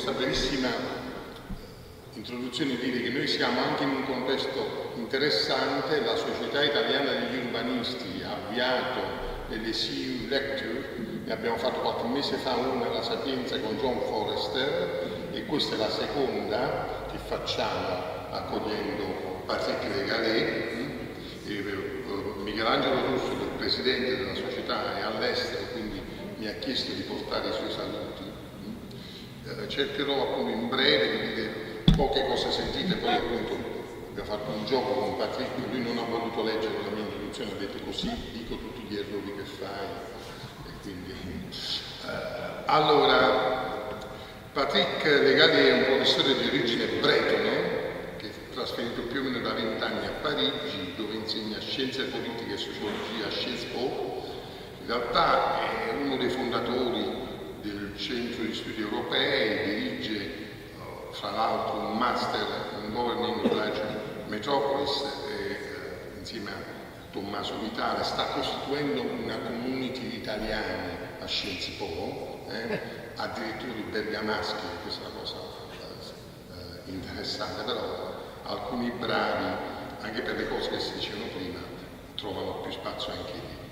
questa brevissima introduzione dire che noi siamo anche in un contesto interessante. La Società Italiana degli Urbanisti ha avviato delle CU Lecture, ne abbiamo fatto qualche mese fa una alla Sapienza con John Forrester, e questa è la seconda che facciamo accogliendo Patrick de Galès. Michelangelo Russo, il presidente della società, è all'estero, quindi mi ha chiesto di portare i suoi saluti. Cercherò appunto in breve di dire poche cose sentite, poi appunto abbiamo fatto un gioco con Patrick, lui non ha voluto leggere la mia introduzione, ha detto così dico tutti gli errori che fai. E quindi, allora, Patrick de Galès è un professore di origine bretone, che è trasferito più o meno da 20 anni a Parigi, dove insegna scienze politiche e sociologia a Sciences Po. In realtà è uno dei fondatori del Centro di Studi Europei, dirige fra l'altro un master in Governing Village Metropolis e insieme a Tommaso Vitale sta costituendo una community di italiani a Sciences Po, addirittura di bergamaschi, questa è una cosa interessante, però alcuni bravi, anche per le cose che si dicevano prima, trovano più spazio anche lì.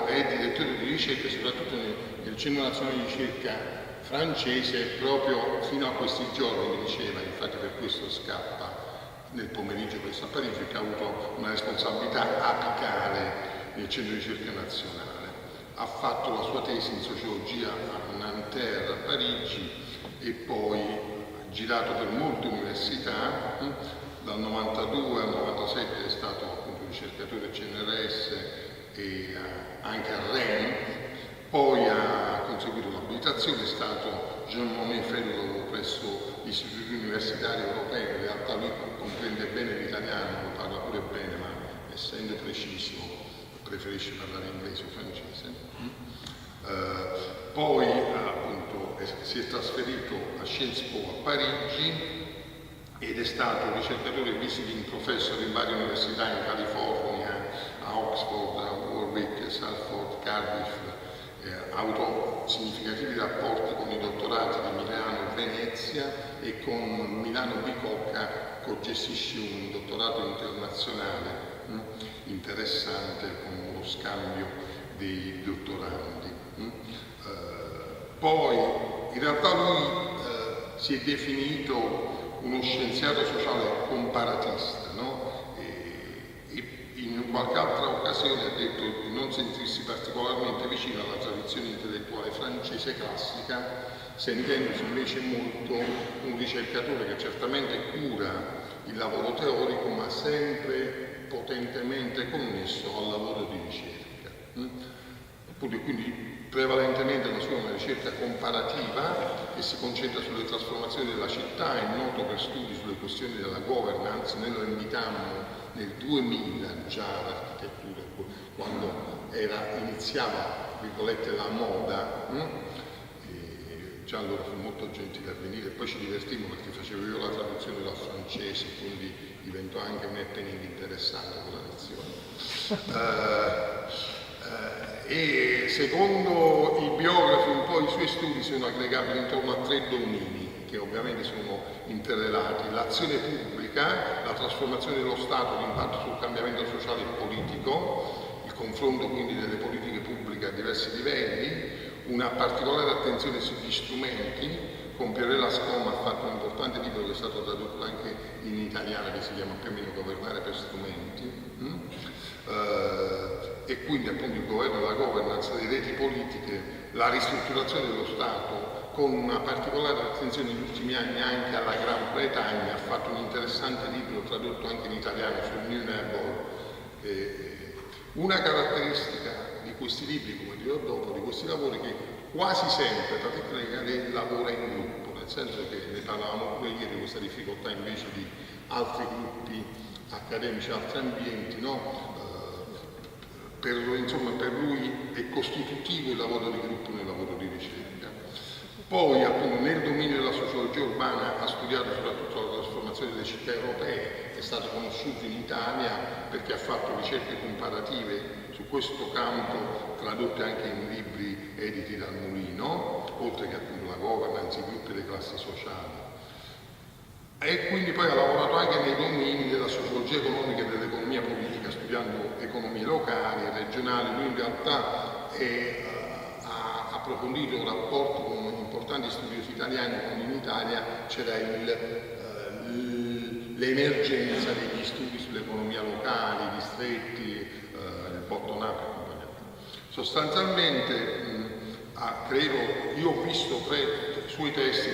È direttore di ricerca soprattutto nel Centro Nazionale di Ricerca francese, proprio fino a questi giorni, mi diceva, infatti per questo scappa nel pomeriggio questo a Parigi, perché ha avuto una responsabilità apicale nel Centro di Ricerca Nazionale. Ha fatto la sua tesi in sociologia a Nanterre, a Parigi, e poi ha girato per molte università. Dal 92 al 97 è stato appunto ricercatore CNRS e anche a Rennes, poi ha conseguito l'abilitazione, è stato Jean Monnet Fellow presso gli istituti universitari europei. In realtà lui comprende bene l'italiano, lo parla pure bene, ma essendo precisissimo preferisce parlare inglese o francese. Poi appunto si è trasferito a Sciences Po a Parigi ed è stato ricercatore visiting professor in varie università in California, a Oxford, a Warwick, Salford, Cardiff. Ha avuto significativi rapporti con i dottorati di Milano e Venezia e con Milano Bicocca, gestisce un dottorato internazionale interessante con lo scambio dei dottorandi. Poi in realtà lui si è definito uno scienziato sociale comparatista, no? E in qualche altra occasione ha detto di non sentirsi particolarmente vicino alla tradizione intellettuale francese classica, sentendosi invece molto un ricercatore che certamente cura il lavoro teorico, ma sempre potentemente connesso al lavoro di ricerca. Quindi prevalentemente la sua è una ricerca comparativa che si concentra sulle trasformazioni della città, è noto per studi sulle questioni della governance. Noi lo invitammo nel 2000 già all'architettura, quando iniziava, virgolette, la moda, e già allora fu molto gentile a venire, poi ci divertimmo perché facevo io la traduzione dal francese, quindi diventò anche un happening interessante quella lezione. E secondo i biografi un po' i suoi studi sono aggregabili intorno a 3 domini che ovviamente sono interrelati: l'azione pubblica, la trasformazione dello Stato, l'impatto sul cambiamento sociale e politico, il confronto quindi delle politiche pubbliche a diversi livelli, una particolare attenzione sugli strumenti. Con Pierella Scoma ha fatto un importante libro che è stato tradotto anche in italiano, che si chiama più o meno Governare per strumenti. E quindi appunto il governo, la governance, le reti politiche, la ristrutturazione dello Stato, con una particolare attenzione negli ultimi anni anche alla Gran Bretagna. Ha fatto un interessante libro tradotto anche in italiano sul New Neighbor. Una caratteristica di questi libri, come dirò dopo, di questi lavori, che quasi sempre Patrick de Galès lavora in gruppo, nel senso che ne parlavamo pure ieri, questa difficoltà invece di altri gruppi accademici, altri ambienti, no? Per lui è costitutivo il lavoro di gruppo nel lavoro di ricerca. Poi appunto nel dominio della sociologia urbana ha studiato soprattutto la trasformazione delle città europee, è stato conosciuto in Italia perché ha fatto ricerche comparative su questo campo, tradotte anche in libri editi dal Mulino. oltre che appunto la governance, i gruppi e le classi sociali. E quindi poi ha lavorato anche nei domini della sociologia economica e dell'economia politica, studiando economie locali e regionali. Lui in realtà ha approfondito rapporti con importanti studiosi italiani, quando in Italia c'era l'emergenza degli studi sull'economia locale, i distretti, il bottom-up e compagnia. Sostanzialmente, credo, io ho visto 3 suoi testi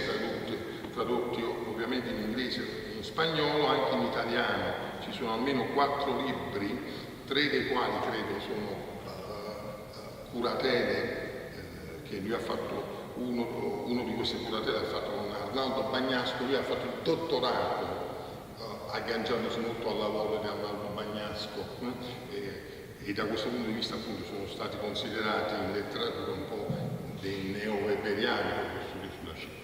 tradotti ovviamente in inglese e in spagnolo, anche in italiano. Ci sono almeno 4 libri, 3 dei quali credo sono curatele, che lui ha fatto, uno di queste curatele ha fatto con Arnaldo Bagnasco. Lui ha fatto il dottorato agganciandosi molto al lavoro di Arnaldo Bagnasco, e da questo punto di vista appunto sono stati considerati in letteratura un po' dei neo-weberiani per lo studio sulla città.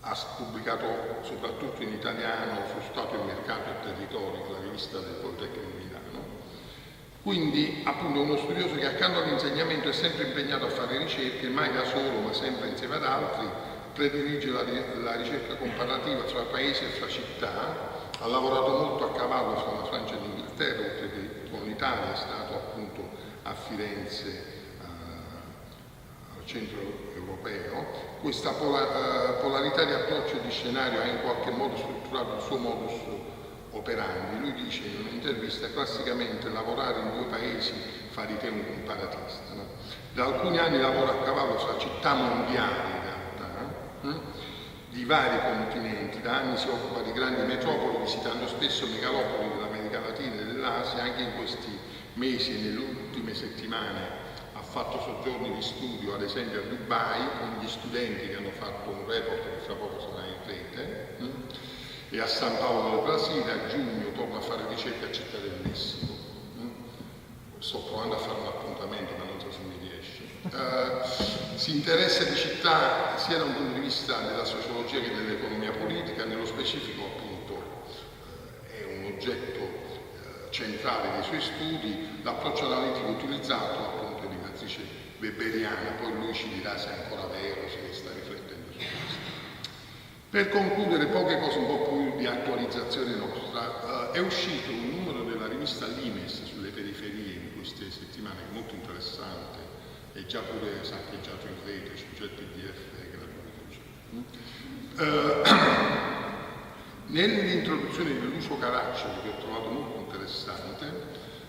Ha pubblicato soprattutto in italiano su Stato e Mercato e Territorio, la rivista del Politecnico di Milano. Quindi appunto uno studioso che accanto all'insegnamento è sempre impegnato a fare ricerche, mai da solo ma sempre insieme ad altri, predilige la ricerca comparativa fra paesi e fra città. Ha lavorato molto a cavallo fra la Francia e l'Inghilterra, oltre che con l'Italia. È stato appunto a Firenze, al centro europeo. Questa polarità di approccio e di scenario ha in qualche modo strutturato il suo modus operandi. Lui dice in un'intervista: classicamente lavorare in 2 paesi fa di te un comparatista. No? Da alcuni anni lavora a cavallo fra città mondiali, in realtà, di vari continenti. Da anni si occupa di grandi metropoli, visitando spesso megalopoli dell'America Latina e dell'Asia. Anche in questi mesi e nelle ultime settimane ha fatto soggiorni di studio, ad esempio a Dubai, con gli studenti che hanno fatto un report che fra poco sarà in rete, e a San Paolo del Brasile. A giugno torna a fare ricerca a Città del Messico. Sto provando a fare un appuntamento, ma non so se mi riesce. Si interessa di città sia da un punto di vista della sociologia che dell'economia politica. Nello specifico appunto è un oggetto centrale dei suoi studi. L'approccio analitico utilizzato appunto è di matrice weberiana, poi lui ci dirà se è ancora vero, se sta riflettendo su questo. Per concludere, poche cose un po' più di attualizzazione nostra. È uscito un numero della rivista Limes sulle periferie in queste settimane, molto interessante, è già pure saccheggiato in rete, c'è il PDF gratuito. Nell'introduzione di Lucio Caracciolo, che ho trovato molto interessante,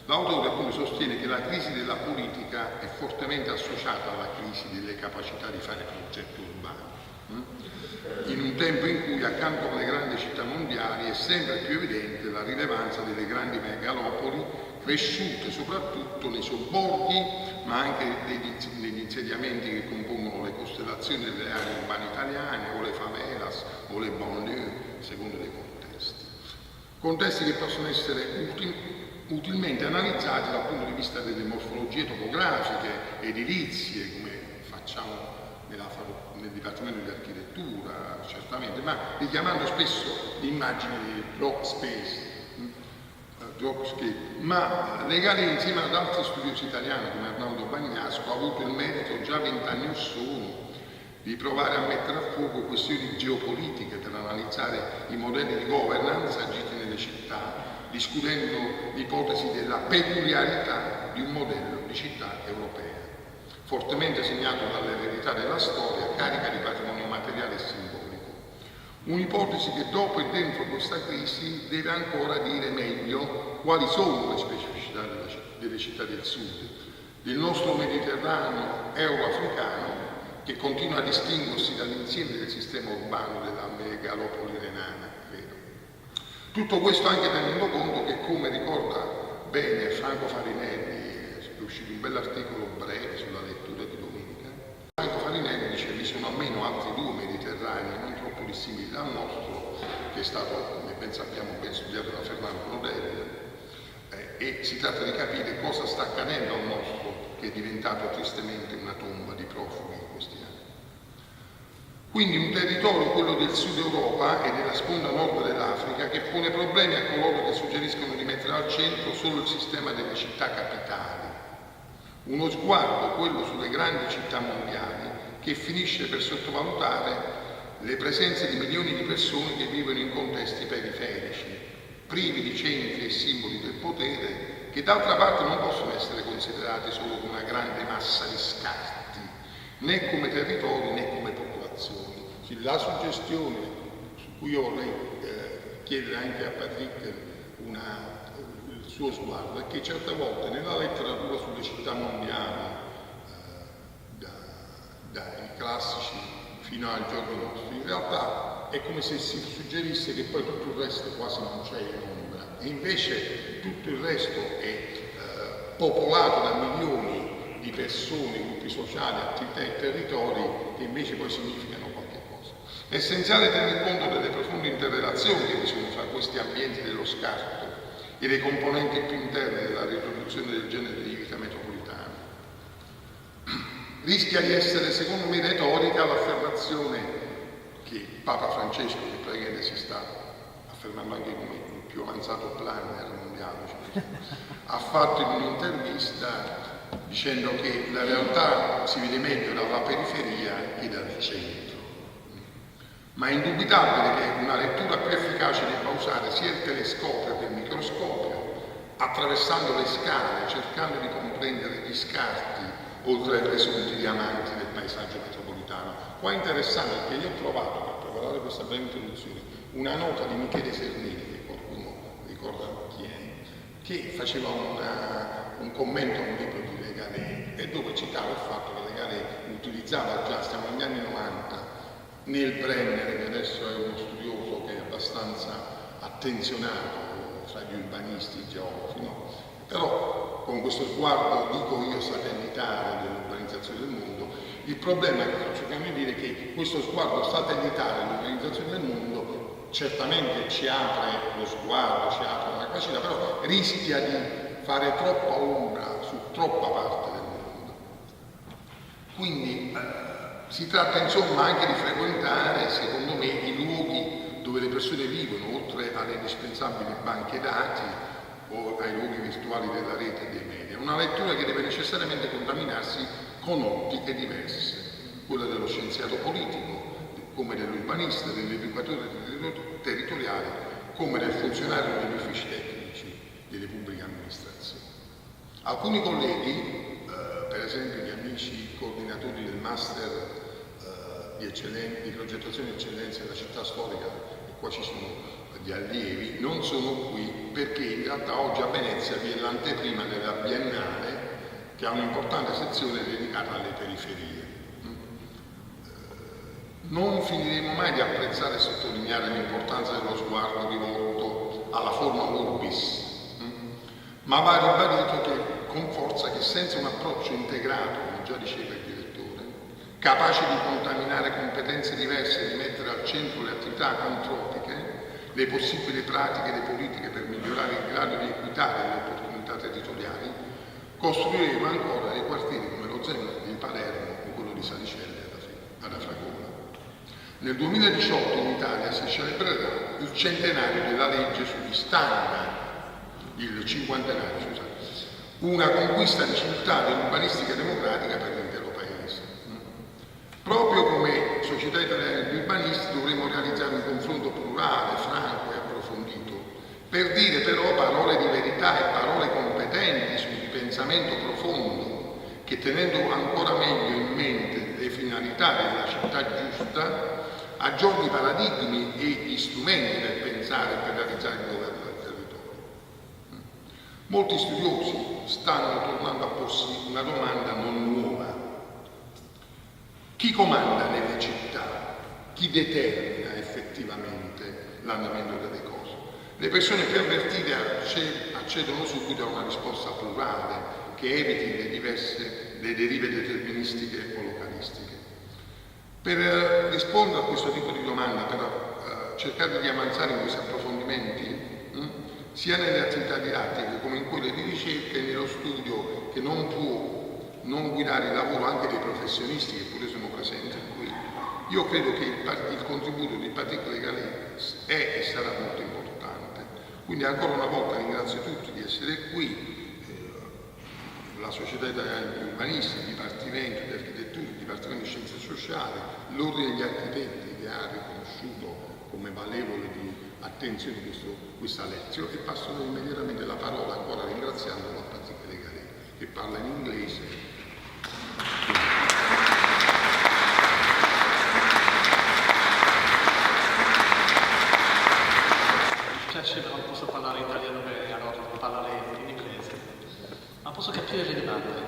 l'autore appunto sostiene che la crisi della politica è fortemente associata alla crisi delle capacità di fare progetti urbani. In un tempo in cui accanto alle grandi città mondiali è sempre più evidente la rilevanza delle grandi megalopoli, cresciute soprattutto nei sobborghi, ma anche negli insediamenti che compongono le costellazioni delle aree urbane italiane, o le favelas o le banlieue, secondo dei contesti. Contesti che possono essere utilmente analizzati dal punto di vista delle morfologie topografiche, edilizie, come facciamo nel Dipartimento di Architettura, certamente, ma richiamando spesso l'immagine di block space, ma legale insieme ad altri studiosi italiani come Arnaldo Bagnasco ha avuto il merito già 20 anni or sono di provare a mettere a fuoco questioni geopolitiche per analizzare i modelli di governance agiti nelle città, discutendo l'ipotesi della peculiarità di un modello di città europea, fortemente segnato dall'eredità della storia, carica di patrimonio materiale e simbolico. Un'ipotesi che dopo e dentro questa crisi deve ancora dire meglio quali sono le specificità delle città del sud, del nostro Mediterraneo euro-africano, che continua a distinguersi dall'insieme del sistema urbano della megalopoli renana. Tutto questo anche tenendo conto che, come ricorda bene Franco Farinelli, è uscito un bell'articolo breve sulla lettura di domenica, Franco Farinelli dice che vi sono almeno altri 2 Mediterranei non troppo dissimili dal nostro, che è stato, come ben sappiamo, ben studiato da Fernando Nodel, e si tratta di capire cosa sta accadendo al nostro, che è diventato tristemente una tomba di profughi in questi anni. Quindi un territorio, quello del sud Europa e della sponda nord dell'Africa, che pone problemi a coloro che suggeriscono di mettere al centro solo il sistema delle città capitali, Uno sguardo, quello sulle grandi città mondiali, che finisce per sottovalutare le presenze di milioni di persone che vivono in contesti periferici, privi di centri e simboli del potere, che d'altra parte non possono essere considerati solo come una grande massa di scarti, né come territori né come popolazioni. La suggestione su cui io vorrei chiedere anche a Patrick il suo sguardo è che certe volte nella letteratura sulle città mondiali, dai classici fino ai giorni nostri, in realtà è come se si suggerisse che poi tutto il resto quasi non c'è in ombra, e invece tutto il resto è popolato da milioni di persone, gruppi sociali, attività e territori che invece poi significano qualche cosa. È essenziale tenere conto delle profonde interrelazioni che vi sono tra questi ambienti dello scarto e dei componenti più interni della riproduzione del genere di vita metropolitana. Rischia di essere, secondo me, retorica l'affermazione che Papa Francesco, che praticamente si sta affermando anche come il più avanzato planner mondiale, ha fatto in un'intervista dicendo che la realtà si vede meglio dalla periferia che dal centro. Ma è indubitabile che una lettura più efficace debba usare sia il telescopio che il microscopio, attraversando le scale, cercando di comprendere gli scarti oltre ai presunti diamanti del paesaggio metropolitano. Qua è interessante perché io ho trovato, per preparare questa breve introduzione, una nota di Michele Sernini, che qualcuno ricorda chi è, che faceva un commento a un libro di Galès, e dove citava il fatto che Galès utilizzava già, stiamo negli anni 90, nel Brenner, che adesso è uno studioso che è abbastanza attenzionato fra gli urbanisti, i geografi, no? Però con questo sguardo, dico io, satellitare dell'urbanizzazione del mondo, il problema che sto cercando di dire è che questo sguardo satellitare dell'urbanizzazione del mondo certamente ci apre lo sguardo, ci apre la capacità, però rischia di fare troppa ombra su troppa parte del mondo. Quindi si tratta insomma anche di frequentare, secondo me, i luoghi dove le persone vivono, oltre alle indispensabili banche dati o ai luoghi virtuali della rete e dei media. Una lettura che deve necessariamente contaminarsi con ottiche diverse, quella dello scienziato politico, come dell'urbanista, dell'educatore territoriale, come del funzionario degli uffici tecnici delle pubbliche amministrazioni. Alcuni colleghi, per esempio gli amici coordinatori del master di progettazione di eccellenza della città storica, e qua ci sono gli allievi, non sono qui perché in realtà oggi a Venezia vi è l'anteprima della Biennale, che ha un'importante sezione dedicata alle periferie. Non finiremo mai di apprezzare e sottolineare l'importanza dello sguardo rivolto alla forma urbis, ma va ribadito con forza che senza un approccio integrato, come già diceva il direttore, capace di contaminare competenze diverse e di mettere al centro le attività antropiche, le possibili pratiche e le politiche per migliorare il grado di equità delle opportunità territoriali, costruiremo ancora dei quartieri come lo Zema di Palermo o quello di Salicelle ad Afragola. Nel 2018 in Italia si celebrerà il centenario della legge sugli standard, il cinquantenario, scusate, una conquista di civiltà dell'urbanistica democratica per l'intero Paese. Proprio come società italiana di urbanisti dovremo realizzare un confronto plurale, franco e approfondito, per dire però parole di verità e parole competenti sul ripensamento profondo che, tenendo ancora meglio in mente le finalità della città giusta, aggiorni i paradigmi e gli strumenti per pensare e per realizzare il governo del territorio. Molti studiosi stanno tornando a porsi una domanda non nuova. Chi comanda nelle città? Chi determina effettivamente l'andamento delle cose? Le persone più avvertite accedono subito a una risposta plurale che eviti le derive deterministiche o localistiche. Per rispondere a questo tipo di domanda, per cercare di avanzare in questi approfondimenti, sia nelle attività didattiche come in quelle di ricerca e nello studio che non può non guidare il lavoro anche dei professionisti che pure sono presenti qui, io credo che il contributo di Patrick Galès è e sarà molto importante. Quindi ancora una volta ringrazio tutti di essere qui. la Società Italiana di Umanisti, il Dipartimento di Architettura, il Dipartimento di Scienze Sociali, l'Ordine degli Architetti che ha riconosciuto come valevole di attenzione questa lezione, e passo immediatamente la parola, ancora ringraziandolo, a Patrick De Galès, che parla in inglese. Ma non posso parlare italiano bene, allora devo parlare in inglese. Ma posso capire le domande.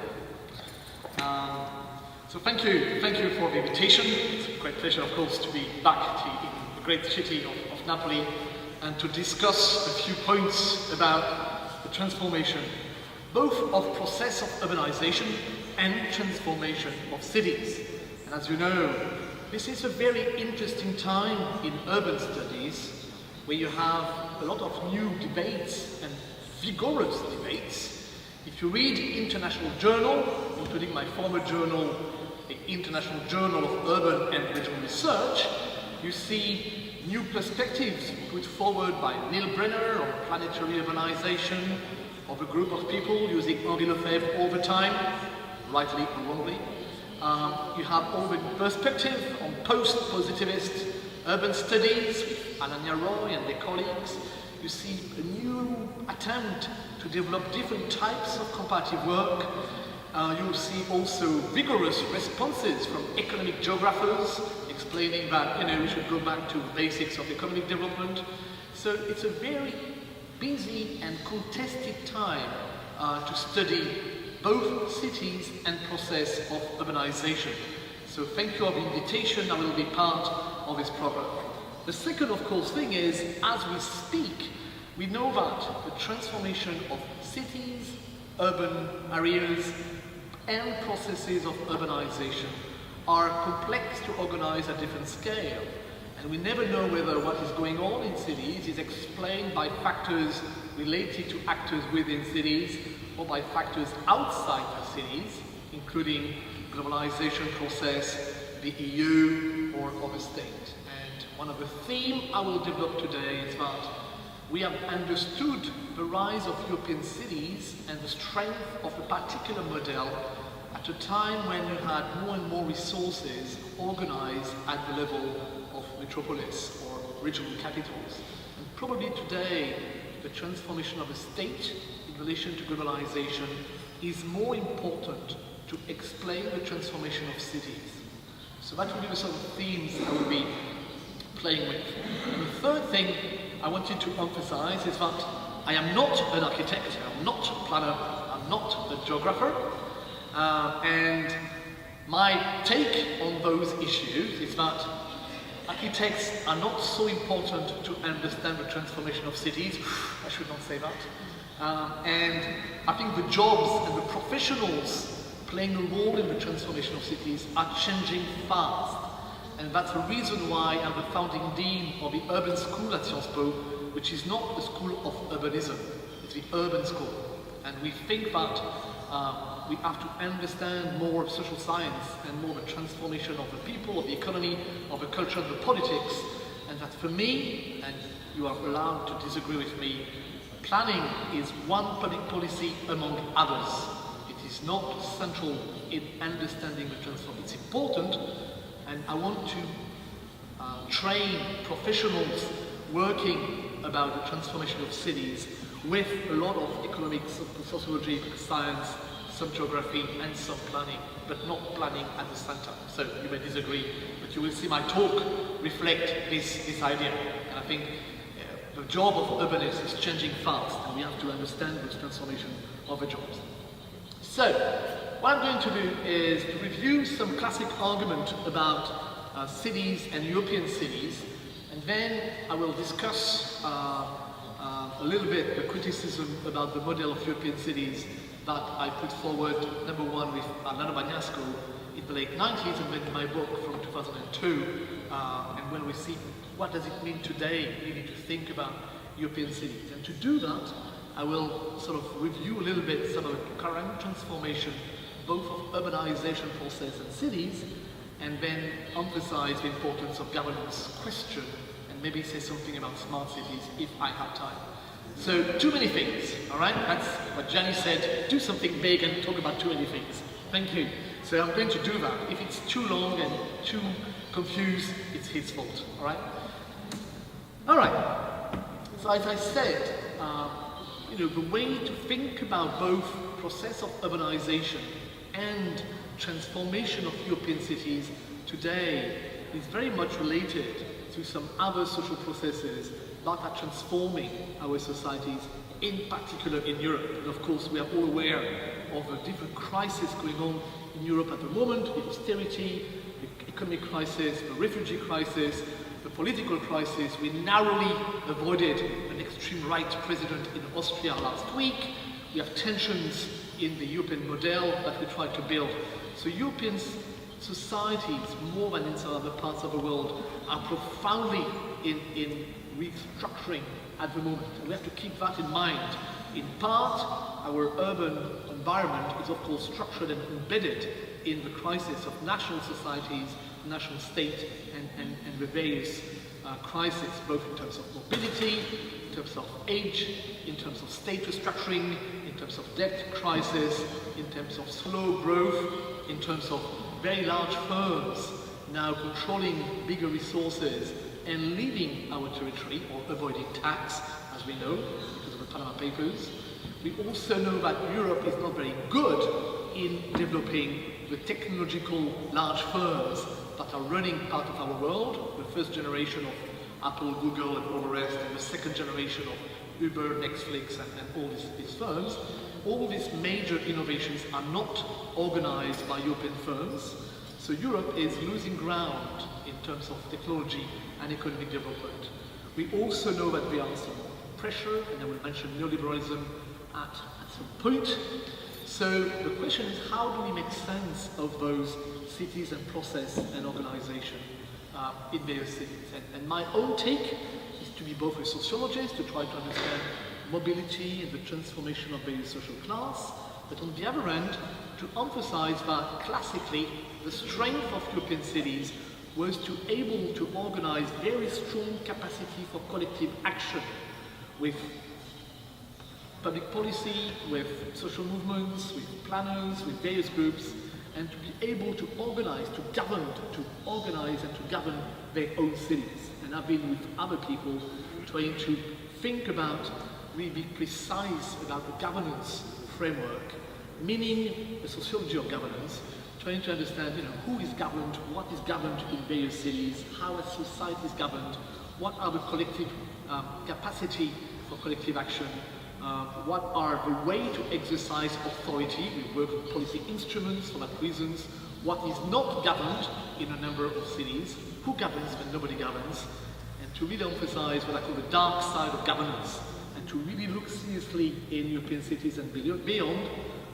So thank you for the invitation. It's a great pleasure, of course, to be back in the great city of Napoli and to discuss a few points about the transformation, both of process of urbanization and transformation of cities. And as you know, this is a very interesting time in urban studies, where you have a lot of new debates and vigorous debates. If you read international journal, including my former journal, the International Journal of Urban and Regional Research, you see new perspectives put forward by Neil Brenner on planetary urbanization, of a group of people using Henri Lefebvre all the time, rightly or wrongly. You have all the perspective on post-positivist urban studies with Ananya Roy and their colleagues. You see a new attempt to develop different types of comparative work. You see also vigorous responses from economic geographers explaining that we should go back to the basics of economic development. So it's a very busy and contested time to study both cities and process of urbanization. So thank you for the invitation. I will be part of this program. The second, of course, thing is, as we speak, we know that the transformation of cities, urban areas, and processes of urbanization are complex to organize at different scale. And we never know whether what is going on in cities is explained by factors related to actors within cities or by factors outside the cities, including globalization process, the EU, or of a state. And one of the themes I will develop today is that we have understood the rise of European cities and the strength of a particular model at a time when you had more and more resources organized at the level of metropolis or regional capitals. And probably today, the transformation of a state in relation to globalization is more important to explain the transformation of cities. So that will be the sort of themes I will be playing with. And the third thing I wanted to emphasize is that I am not an architect, I'm not a planner, I'm not a geographer, and my take on those issues is that architects are not so important to understand the transformation of cities. I should not say that. And I think the jobs and the professionals playing a role in the transformation of cities are changing fast. And that's the reason why I'm the founding dean of the Urban School at Sciences Po, which is not a school of urbanism, it's the urban school. And we think that we have to understand more of social science and more of the transformation of the people, of the economy, of the culture, of the politics. And that for me, and you are allowed to disagree with me, planning is one public policy among others. It is not central in understanding the transformation. It's important, and I want to train professionals working about the transformation of cities with a lot of economics, sociology, science, some geography, and some planning, but not planning at the center. So you may disagree, but you will see my talk reflect this idea. And I think the job of urbanists is changing fast, and we have to understand this transformation of the jobs. So, what I'm going to do is to review some classic argument about cities and European cities, and then I will discuss a little bit the criticism about the model of European cities that I put forward, number one, with Nano Bagnasco in the late 90s, and then my book from 2002, and when we see what does it mean today, we need to think about European cities. And to do that, I will sort of review a little bit some of the current transformation, both of urbanization process and cities, and then emphasize the importance of governance question, and maybe say something about smart cities if I have time. So too many things, all right? That's what Gianni said, do something big and talk about too many things. Thank you. So I'm going to do that. If it's too long and too confused, it's his fault, all right? All right, so as I said, the way to think about both process of urbanization and transformation of European cities today is very much related to some other social processes that are transforming our societies, in particular in Europe. And of course, we are all aware of the different crises going on in Europe at the moment, the austerity, the economic crisis, the refugee crisis, the political crisis. We narrowly avoided an extreme right president in Austria last week. We have tensions in the European model that we try to build. So European societies, more than in some other parts of the world, are profoundly in restructuring at the moment. And we have to keep that in mind. In part, our urban environment is of course structured and embedded in the crisis of national societies, national state, and the various crises, both in terms of mobility, in terms of age, in terms of state restructuring, in terms of debt crisis, in terms of slow growth, in terms of very large firms now controlling bigger resources and leaving our territory or avoiding tax, as we know, because of the Panama Papers. We also know that Europe is not very good in developing the technological large firms that are running part of our world, the first generation of Apple, Google, and all the rest, and the second generation of Uber, Netflix, and all these firms. All these major innovations are not organized by European firms, so Europe is losing ground in terms of technology and economic development. We also know that there are some pressure, and I will mention neoliberalism at some point. So the question is, how do we make sense of those cities and process and organization in various cities? And my own take is to be both a sociologist, to try to understand mobility and the transformation of various social class, but on the other hand, to emphasize that classically the strength of European cities was to able to organize very strong capacity for collective action with public policy, with social movements, with planners, with various groups, and to be able to organize, to organize and to govern their own cities. And I've been with other people trying to think about, really be precise about the governance framework, meaning the sociology of governance, trying to understand, who is governed, what is governed in various cities, how a society is governed, what are the collective capacity for collective action, what are the way to exercise authority. We work with policy instruments for that reasons. What is not governed in a number of cities, who governs when nobody governs, and to really emphasize what I call the dark side of governance, and to really look seriously in European cities and beyond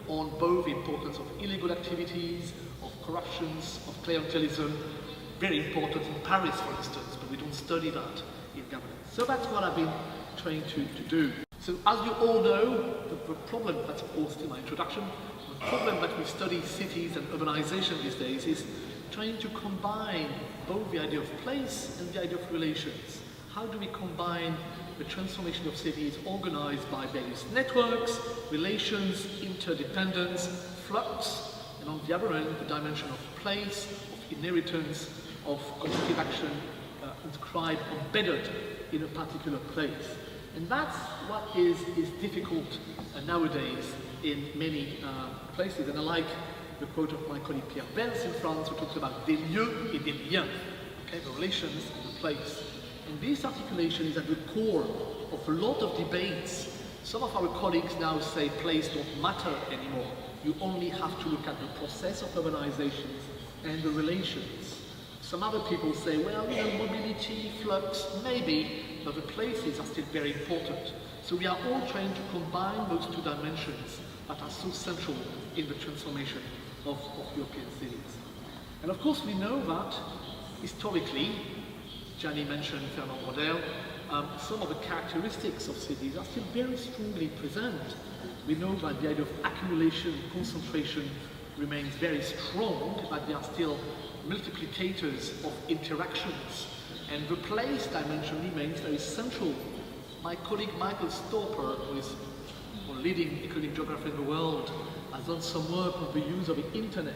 on both the importance of illegal activities, of corruptions, of clientelism, very important in Paris, for instance, but we don't study that in governance. So that's what I've been trying to do. So as you all know, the problem, that's of course still my introduction, the problem that we study cities and urbanization these days is trying to combine both the idea of place and the idea of relations. How do we combine the transformation of cities organized by various networks, relations, interdependence, flux, and on the other end, the dimension of place, of inheritance, of collective action inscribed, embedded in a particular place. And that's what is difficult nowadays in many places. And I like the quote of my colleague Pierre Bels in France, who talks about des lieux et des liens, okay, the relations and the place. And this articulation is at the core of a lot of debates. Some of our colleagues now say place don't matter anymore. You only have to look at the process of urbanization and the relations. Some other people say, well, mobility, flux, maybe, but the places are still very important. So we are all trying to combine those two dimensions that are so central in the transformation of European cities. And of course we know that historically, Gianni mentioned Fernand Braudel, some of the characteristics of cities are still very strongly present. We know that the idea of accumulation, concentration remains very strong, but there are still multiplicators of interactions. And the place dimension remains very central My colleague Michael Stolper, who is a leading economic geographer in the world, has done some work on the use of the internet.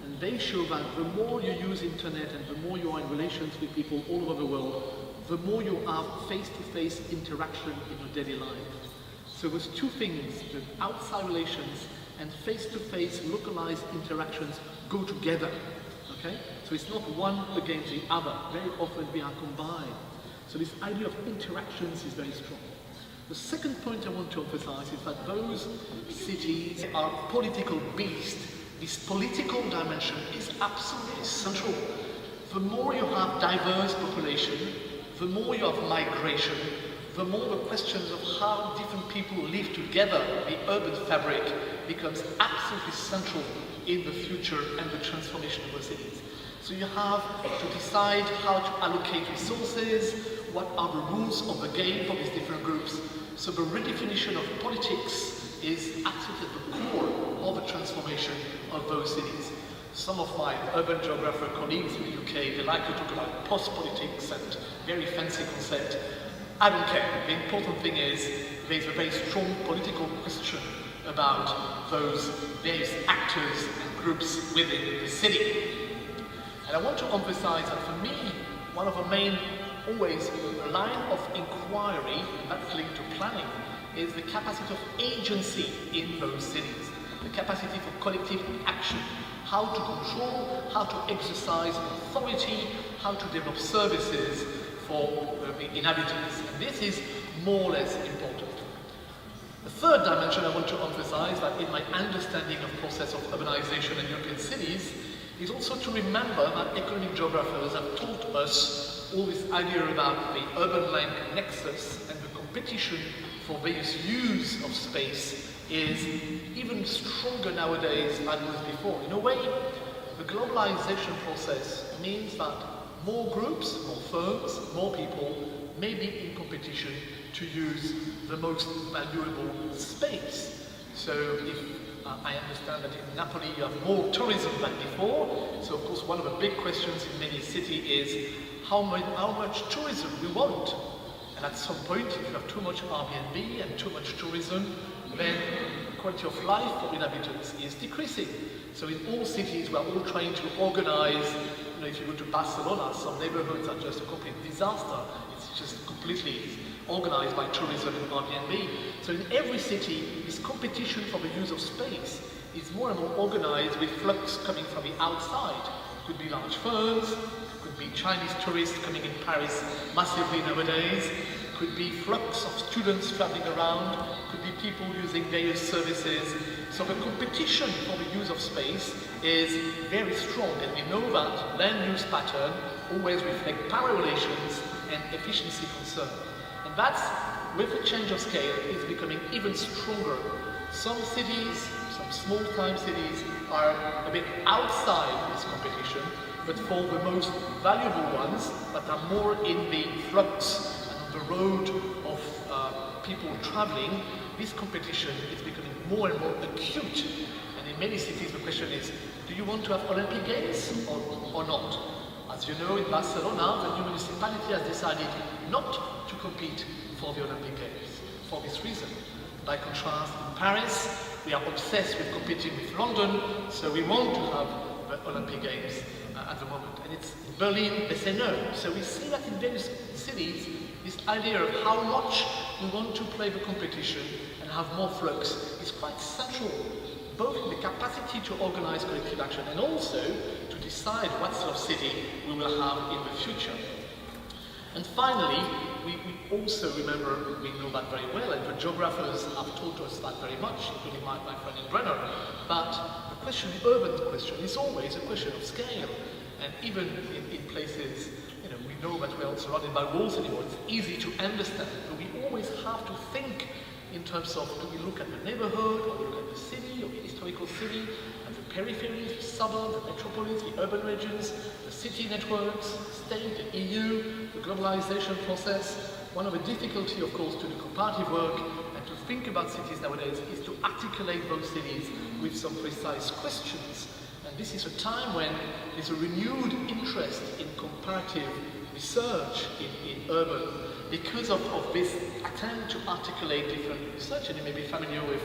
And they show that the more you use internet and the more you are in relations with people all over the world, the more you have face-to-face interaction in your daily life. So those two things, the outside relations and face-to-face localized interactions, go together. Okay? So it's not one against the other. Very often they are combined. So this idea of interactions is very strong. The second point I want to emphasize is that those cities are political beasts. This political dimension is absolutely central. The more you have diverse population, the more you have migration, the more the questions of how different people live together, the urban fabric, becomes absolutely central in the future and the transformation of the cities. So you have to decide how to allocate resources, what are the rules of the game for these different groups. So the redefinition of politics is absolutely at the core of the transformation of those cities. Some of my urban geographer colleagues in the UK, they like to talk about post-politics and very fancy concept. I don't care. The important thing is there's a very strong political question about those various actors and groups within the city. And I want to emphasize that for me, one of the main, always line of inquiry that's linked to planning is the capacity of agency in those cities, the capacity for collective action, how to control, how to exercise authority, how to develop services for the inhabitants. And this is more or less important. The third dimension I want to emphasize, that in my understanding of the process of urbanization in European cities, is also to remember that economic geographers have taught us all this idea about the urban-land nexus, and the competition for various use of space is even stronger nowadays than it was before. In a way, the globalization process means that more groups, more firms, more people may be in competition to use the most valuable space. So if I understand that in Napoli you have more tourism than before, so of course one of the big questions in many cities is how much tourism we want. And at some point, if you have too much Airbnb and too much tourism, then the quality of life for inhabitants is decreasing. So in all cities, we are all trying to organize, if you go to Barcelona, some neighborhoods are just a complete disaster. It's just completely organized by tourism and Airbnb. So in every city, this competition for the use of space is more and more organized with flux coming from the outside. It could be large firms, could be Chinese tourists coming in Paris massively nowadays, could be flux of students traveling around, could be people using various services. So the competition for the use of space is very strong, and we know that land use pattern always reflect power relations and efficiency concern. And that's, with the change of scale, is becoming even stronger. Some cities, some small-time cities, are a bit outside this competition, but for the most valuable ones that are more in the flux and on the road of people traveling, this competition is becoming more and more acute. And in many cities the question is, do you want to have Olympic Games or not? As you know, in Barcelona, the new municipality has decided not to compete for the Olympic Games for this reason. By contrast, in Paris, we are obsessed with competing with London, so we want to have the Olympic Games at the moment. And it's in Berlin, they say no. So we see that in various cities, this idea of how much we want to play the competition and have more flux is quite central, both in the capacity to organize collective action and also to decide what sort of city we will have in the future. And finally, we also remember, we know that very well, and the geographers have taught us that very much, including my friend Brenner, that the question, the urban question, is always a question of scale. And even in places, we know that we're not surrounded by walls anymore, it's easy to understand, but we always have to think in terms of, do we look at the neighborhood, or we look at the city, or the historical city, and the peripheries, the suburbs, the metropolis, the urban regions, the city networks, state, the EU, the globalization process. One of the difficulties, of course, to do comparative work and to think about cities nowadays is to articulate those cities with some precise questions. And this is a time when there's a renewed interest in comparative research in urban because of this attempt to articulate different research. And you may be familiar with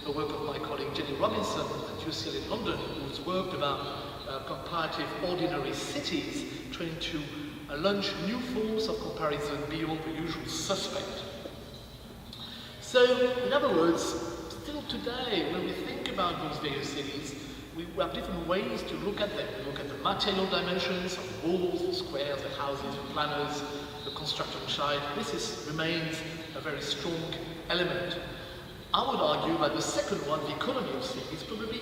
the work of my colleague Jenny Robinson at UCL in London, who's worked about comparative ordinary cities, trying to launch new forms of comparison beyond the usual suspect. So, in other words, still today, when we think about those various cities, we have different ways to look at them. We look at the material dimensions of walls, the squares, the houses, the planners, the construction side. This remains a very strong element. I would argue that the second one, the economy of cities, is probably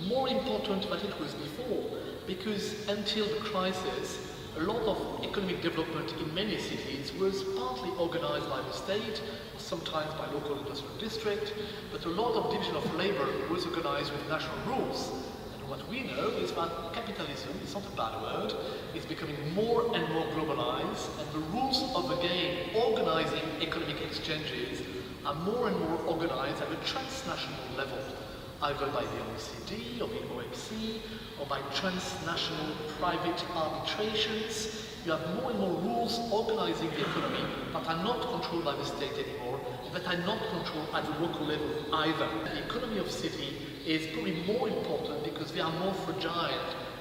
more important than it was before, because until the crisis, a lot of economic development in many cities was partly organized by the state, or sometimes by local industrial district, but a lot of division of labor was organized with national rules. And what we know is that capitalism, it's not a bad word, is becoming more and more globalized, and the rules of the game organizing economic exchanges are more and more organized at a transnational level, either by the OECD or the OMC, or by transnational private arbitrations. You have more and more rules organizing the economy that are not controlled by the state anymore, that are not controlled at the local level either. The economy of city is probably more important because they are more fragile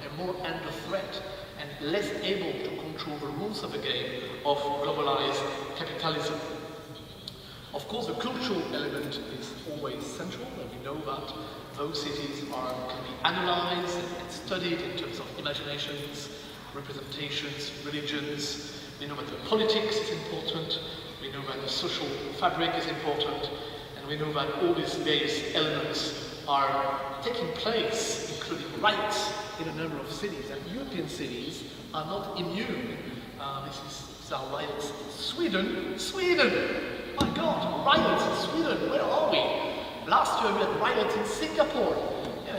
and more under threat and less able to control the rules of the game of globalized capitalism. Of course, the cultural element is always central, and we know that those cities can be analyzed and studied in terms of imaginations, representations, religions. We know that the politics is important, we know that the social fabric is important, and we know that all these various elements are taking place, including riots, in a number of cities. And European cities are not immune. There are riots in Sweden! My God, riots in Sweden, where are we? Last year we had riots in Singapore.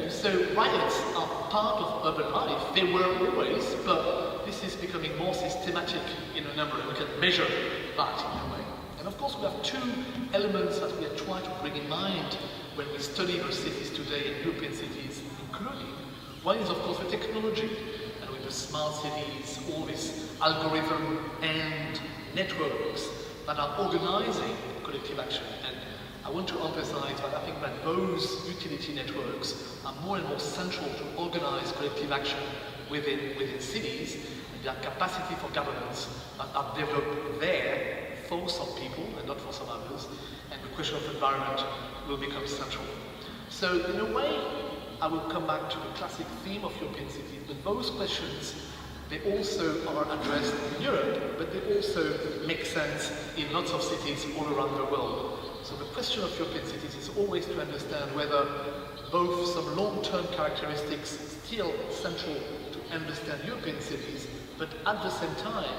So riots are part of urban life. They were always, but this is becoming more systematic in a number, and we can measure that in a way. And of course we have two elements that we are trying to bring in mind when we study our cities today, and European cities including. One is of course the technology, and with the smart cities, all these algorithm and networks that are organizing collective action. And I want to emphasize that I think that those utility networks are more and more central to organize collective action within cities, and their capacity for governance that are developed there for some people and not for some others, and the question of environment will become central. So in a way, I will come back to the classic theme of European cities, but those questions, they also are addressed in Europe, but they also make sense in lots of cities all around the world. So the question of European cities is always to understand whether both some long-term characteristics still central to understand European cities, but at the same time,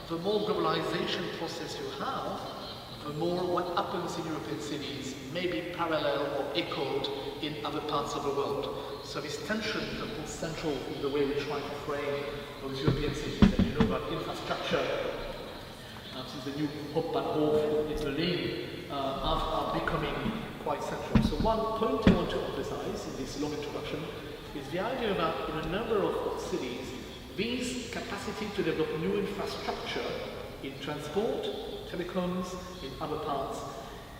the more globalization process you have, the more what happens in European cities may be parallel or echoed in other parts of the world. So this tension is of course central in the way we try to frame those European cities. And you know about infrastructure, since the new Hauptbahnhof in Berlin are becoming quite central. So one point I want to emphasize in this long introduction is the idea that in a number of cities, this capacity to develop new infrastructure in transport, telecoms, in other parts,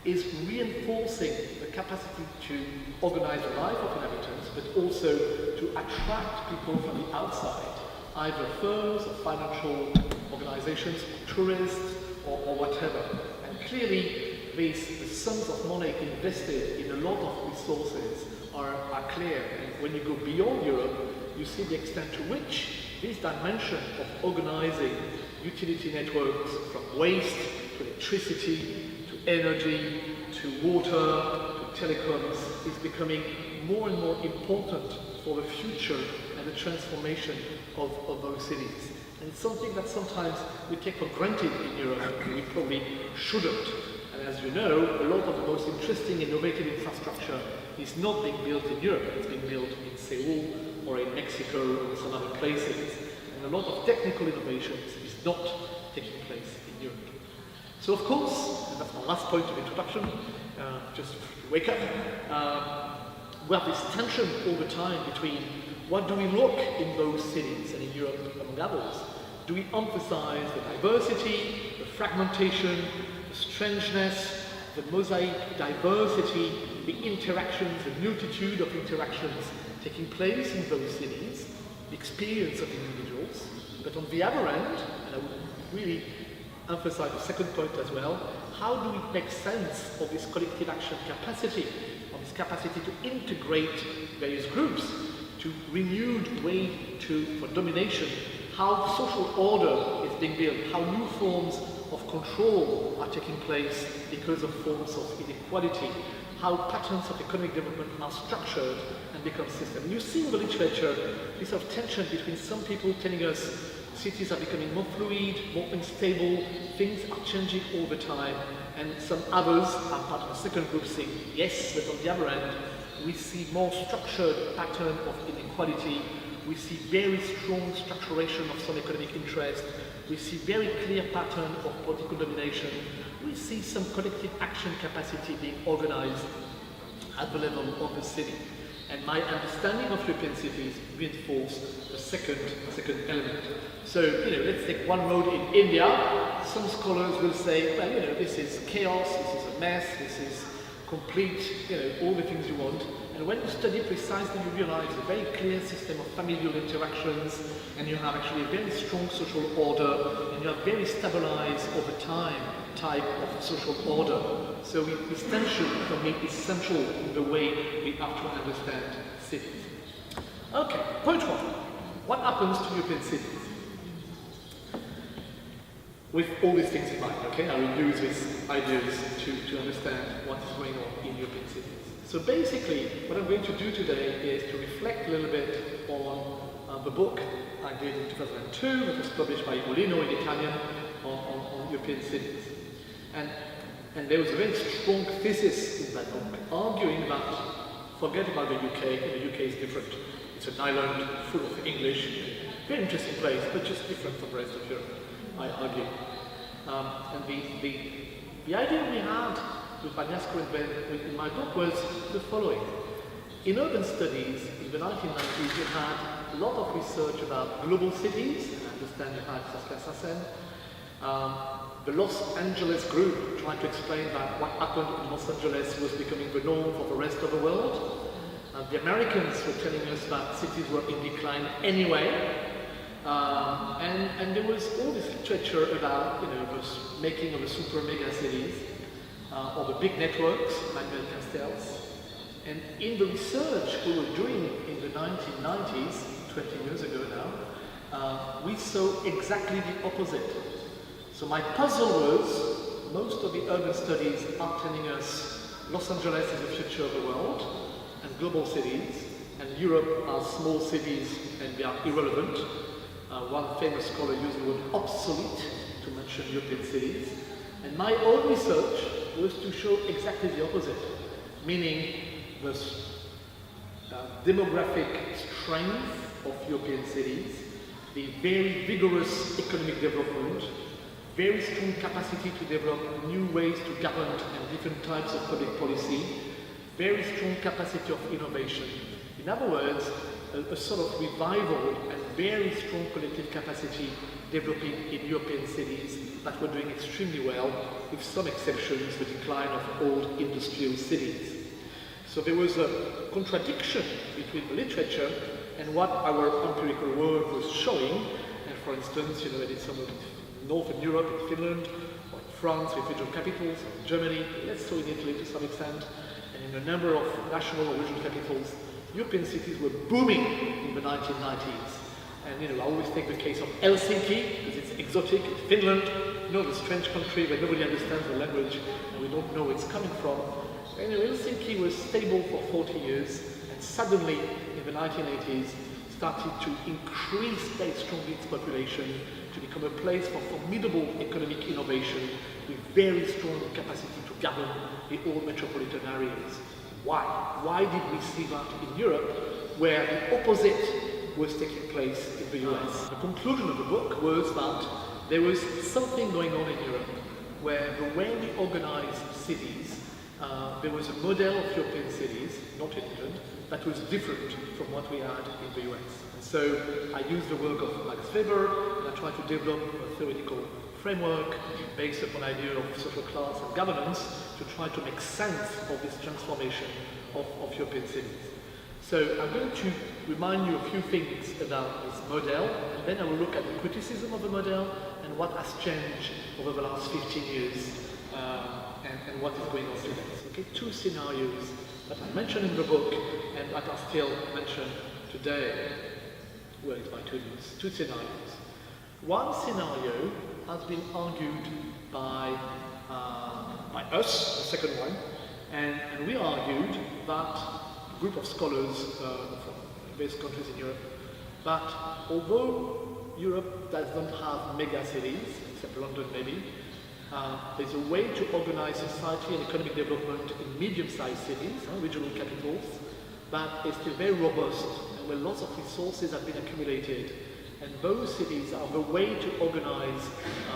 is reinforcing the capacity to organize the life of inhabitants, but also to attract people from the outside, either firms or financial organizations, tourists, or whatever. And clearly, the sums of money invested in a lot of resources are clear. And when you go beyond Europe, you see the extent to which this dimension of organizing utility networks from waste to electricity, to energy, to water, to telecoms is becoming more and more important for the future and the transformation of those cities. And it's something that sometimes we take for granted in Europe, and we probably shouldn't. And as you know, a lot of the most interesting innovative infrastructure is not being built in Europe. It's being built in Seoul or in Mexico or some other places. And a lot of technical innovations is not taking place in Europe. So of course, and that's my last point of introduction, just to wake up, we have this tension all the time between what do we look in those cities and in Europe among others? Do we emphasize the diversity, the fragmentation, the strangeness, the mosaic diversity, the interactions, the multitude of interactions taking place in those cities, the experience of individuals? But on the other end, and I would really emphasize the second point as well, how do we make sense of this collective action capacity, of this capacity to integrate various groups, to renewed way for domination, how social order is being built, how new forms of control are taking place because of forms of inequality, how patterns of economic development are structured and become systems. You see in the literature this sort of tension between some people telling us cities are becoming more fluid, more unstable, things are changing all the time, and some others are part of the second group saying yes, but on the other end, we see more structured pattern of inequality, we see very strong structuration of some economic interest, we see very clear pattern of political domination, we see some collective action capacity being organized at the level of the city. And my understanding of European cities reinforce the second element. So, let's take one road in India. Some scholars will say, well, this is chaos, this is a mess, this is complete, all the things you want. And when you study precisely, you realize a very clear system of familial interactions, and you have actually a very strong social order, and you have very stabilized over time type of social order. So this tension for me is central in the way we have to understand cities. Okay, point one. What happens to European cities? With all these things in mind, okay? I will use these ideas to understand what is going on in European cities. So basically, what I'm going to do today is to reflect a little bit on the book I did in 2002, that was published by Molino in Italian on European cities. And there was a very strong thesis in that book, arguing that, forget about the UK, the UK is different. It's an island full of English, very interesting place, but just different from the rest of Europe, I argue. And the idea we had with Bagnasco in my book was the following. In urban studies, in the 1990s, you had a lot of research about global cities, and I understand you had Saskia Sassen. The Los Angeles group trying to explain that what happened in Los Angeles was becoming the norm for the rest of the world. The Americans were telling us that cities were in decline anyway. And there was all this literature about, the making of the super mega cities, or the big networks, like Manuel Castells. And in the research we were doing in the 1990s, 20 years ago now, we saw exactly the opposite. So my puzzle was, most of the urban studies are telling us Los Angeles is the future of the world, and global cities, and Europe are small cities and they are irrelevant. One famous scholar used the word obsolete to mention European cities. And my own research was to show exactly the opposite, meaning the demographic strength of European cities, the very vigorous economic development, very strong capacity to develop new ways to govern and different types of public policy, very strong capacity of innovation. In other words, a sort of revival and very strong collective capacity developing in European cities that were doing extremely well, with some exceptions, the decline of old industrial cities. So there was a contradiction between the literature and what our empirical work was showing. And for instance, I did some Northern Europe, in Finland, or in France with regional capitals, or in Germany, less so in Italy to some extent, and in a number of national or regional capitals, European cities were booming in the 1990s. And I always take the case of Helsinki, because it's exotic, it's Finland, the strange country where nobody understands the language and we don't know where it's coming from. And Helsinki was stable for 40 years, and suddenly in the 1980s started to increase very strongly its population to become a place for formidable economic innovation with very strong capacity to govern the old metropolitan areas. Why? Why did we see that in Europe, where the opposite was taking place in the US? The conclusion of the book was that there was something going on in Europe where the way we organize cities there was a model of European cities, not in England, that was different from what we had in the US. And so I used the work of Max Weber, and I tried to develop a theoretical framework based upon an idea of social class and governance to try to make sense of this transformation of European cities. So I'm going to remind you a few things about this model, and then I will look at the criticism of the model and what has changed over the last 15 years and what is going on today. Okay, two scenarios that I mentioned in the book and that are still mentioned today. Well, it's my two scenarios. One scenario has been argued by us, the second one, and we argued that a group of scholars from various countries in Europe, that although Europe does not have mega cities, except London maybe, there's a way to organize society and economic development in medium-sized cities, regional capitals, that is still very robust and where lots of resources have been accumulated. And those cities are the way to organize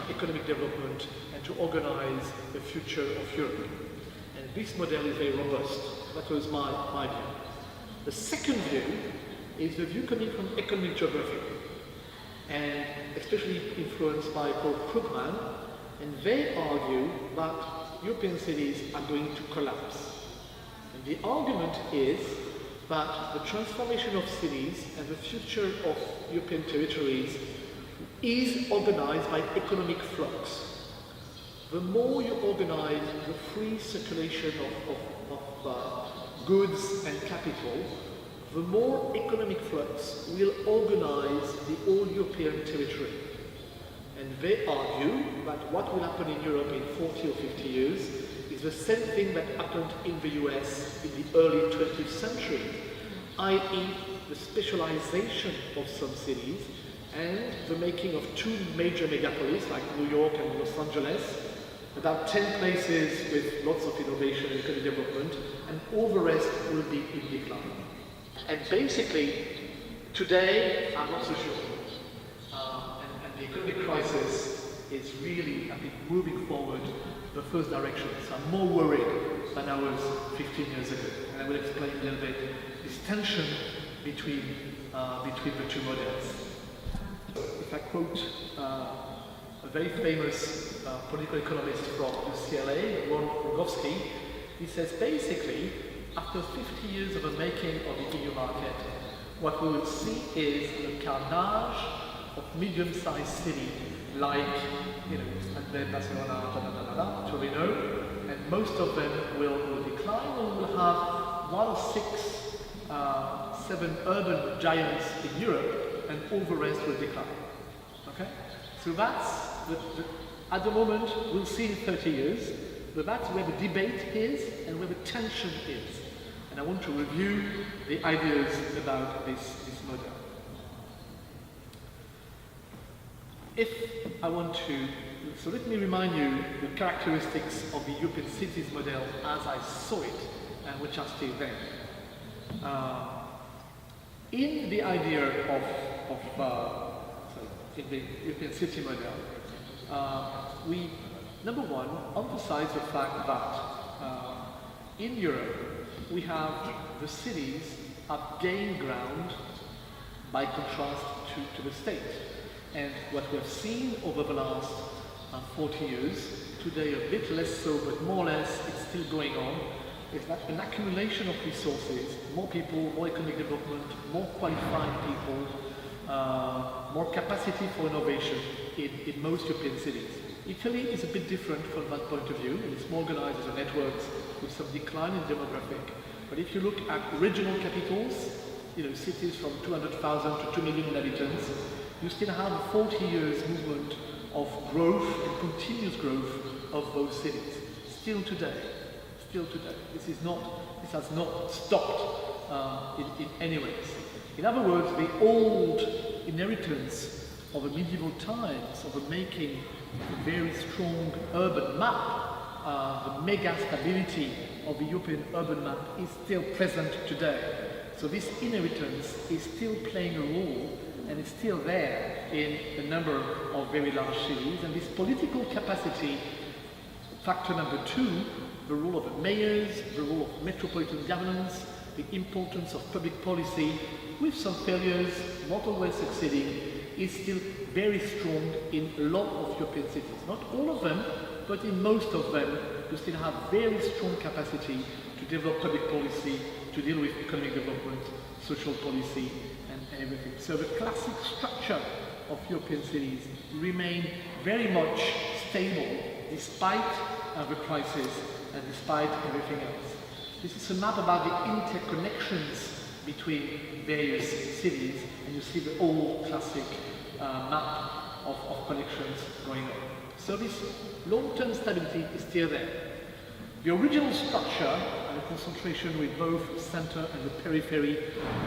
economic development and to organize the future of Europe. And this model is very robust. That was my view. The second view is the view coming from economic geography, and especially influenced by Paul Krugman. And they argue that European cities are going to collapse. And the argument is that the transformation of cities and the future of European territories is organized by economic flux. The more you organize the free circulation of goods and capital, the more economic flux will organize the whole European territory. And they argue that what will happen in Europe in 40 or 50 years is the same thing that happened in the US in the early 20th century, i.e. the specialization of some cities and the making of two major megapolis like New York and Los Angeles, about 10 places with lots of innovation and economic development, and all the rest will be in decline. And basically, today, I'm not so sure. The economic crisis is really, I think, moving forward the first direction. So I'm more worried than I was 15 years ago. And I will explain a little bit this tension between the two models. If I quote a very famous political economist from UCLA, Ron Rogowski, he says basically, after 50 years of the making of the EU market, what we will see is the carnage of medium-sized cities like, Barcelona, Torino, and most of them will decline, and we'll have 1 or 6, 7 urban giants in Europe, and all the rest will decline. Okay? So that's, at the moment, we'll see in 30 years, but that's where the debate is and where the tension is. And I want to review the ideas about this model. If I want to, so let me remind you the characteristics of the European cities model as I saw it, and which are still there. In the idea in the European city model, we, number one, emphasize the fact that in Europe, we have the cities have gained ground by contrast to the state. And what we have seen over the last 40 years, today a bit less so, but more or less it's still going on, is that an accumulation of resources, more people, more economic development, more qualified people, more capacity for innovation in most European cities. Italy is a bit different from that point of view. It's more organized as a network with some decline in demographic. But if you look at regional capitals, cities from 200,000 to 2 million inhabitants, you still have a 40 years movement of growth and continuous growth of those cities. Still today. This has not stopped in any ways. In other words, the old inheritance of the medieval times, of the making of a very strong urban map, the mega stability of the European urban map is still present today. So this inheritance is still playing a role, and it's still there in a number of very large cities. And this political capacity, factor number 2, the role of the mayors, the role of metropolitan governance, the importance of public policy, with some failures, not always succeeding, is still very strong in a lot of European cities. Not all of them, but in most of them, you still have very strong capacity to develop public policy, to deal with economic development, social policy, and everything. So the classic structure of European cities remain very much stable despite the crisis and despite everything else. This is a map about the interconnections between various cities, and you see the old classic map of connections going on. So this long-term stability is still there. The original structure and the concentration with both the center and the periphery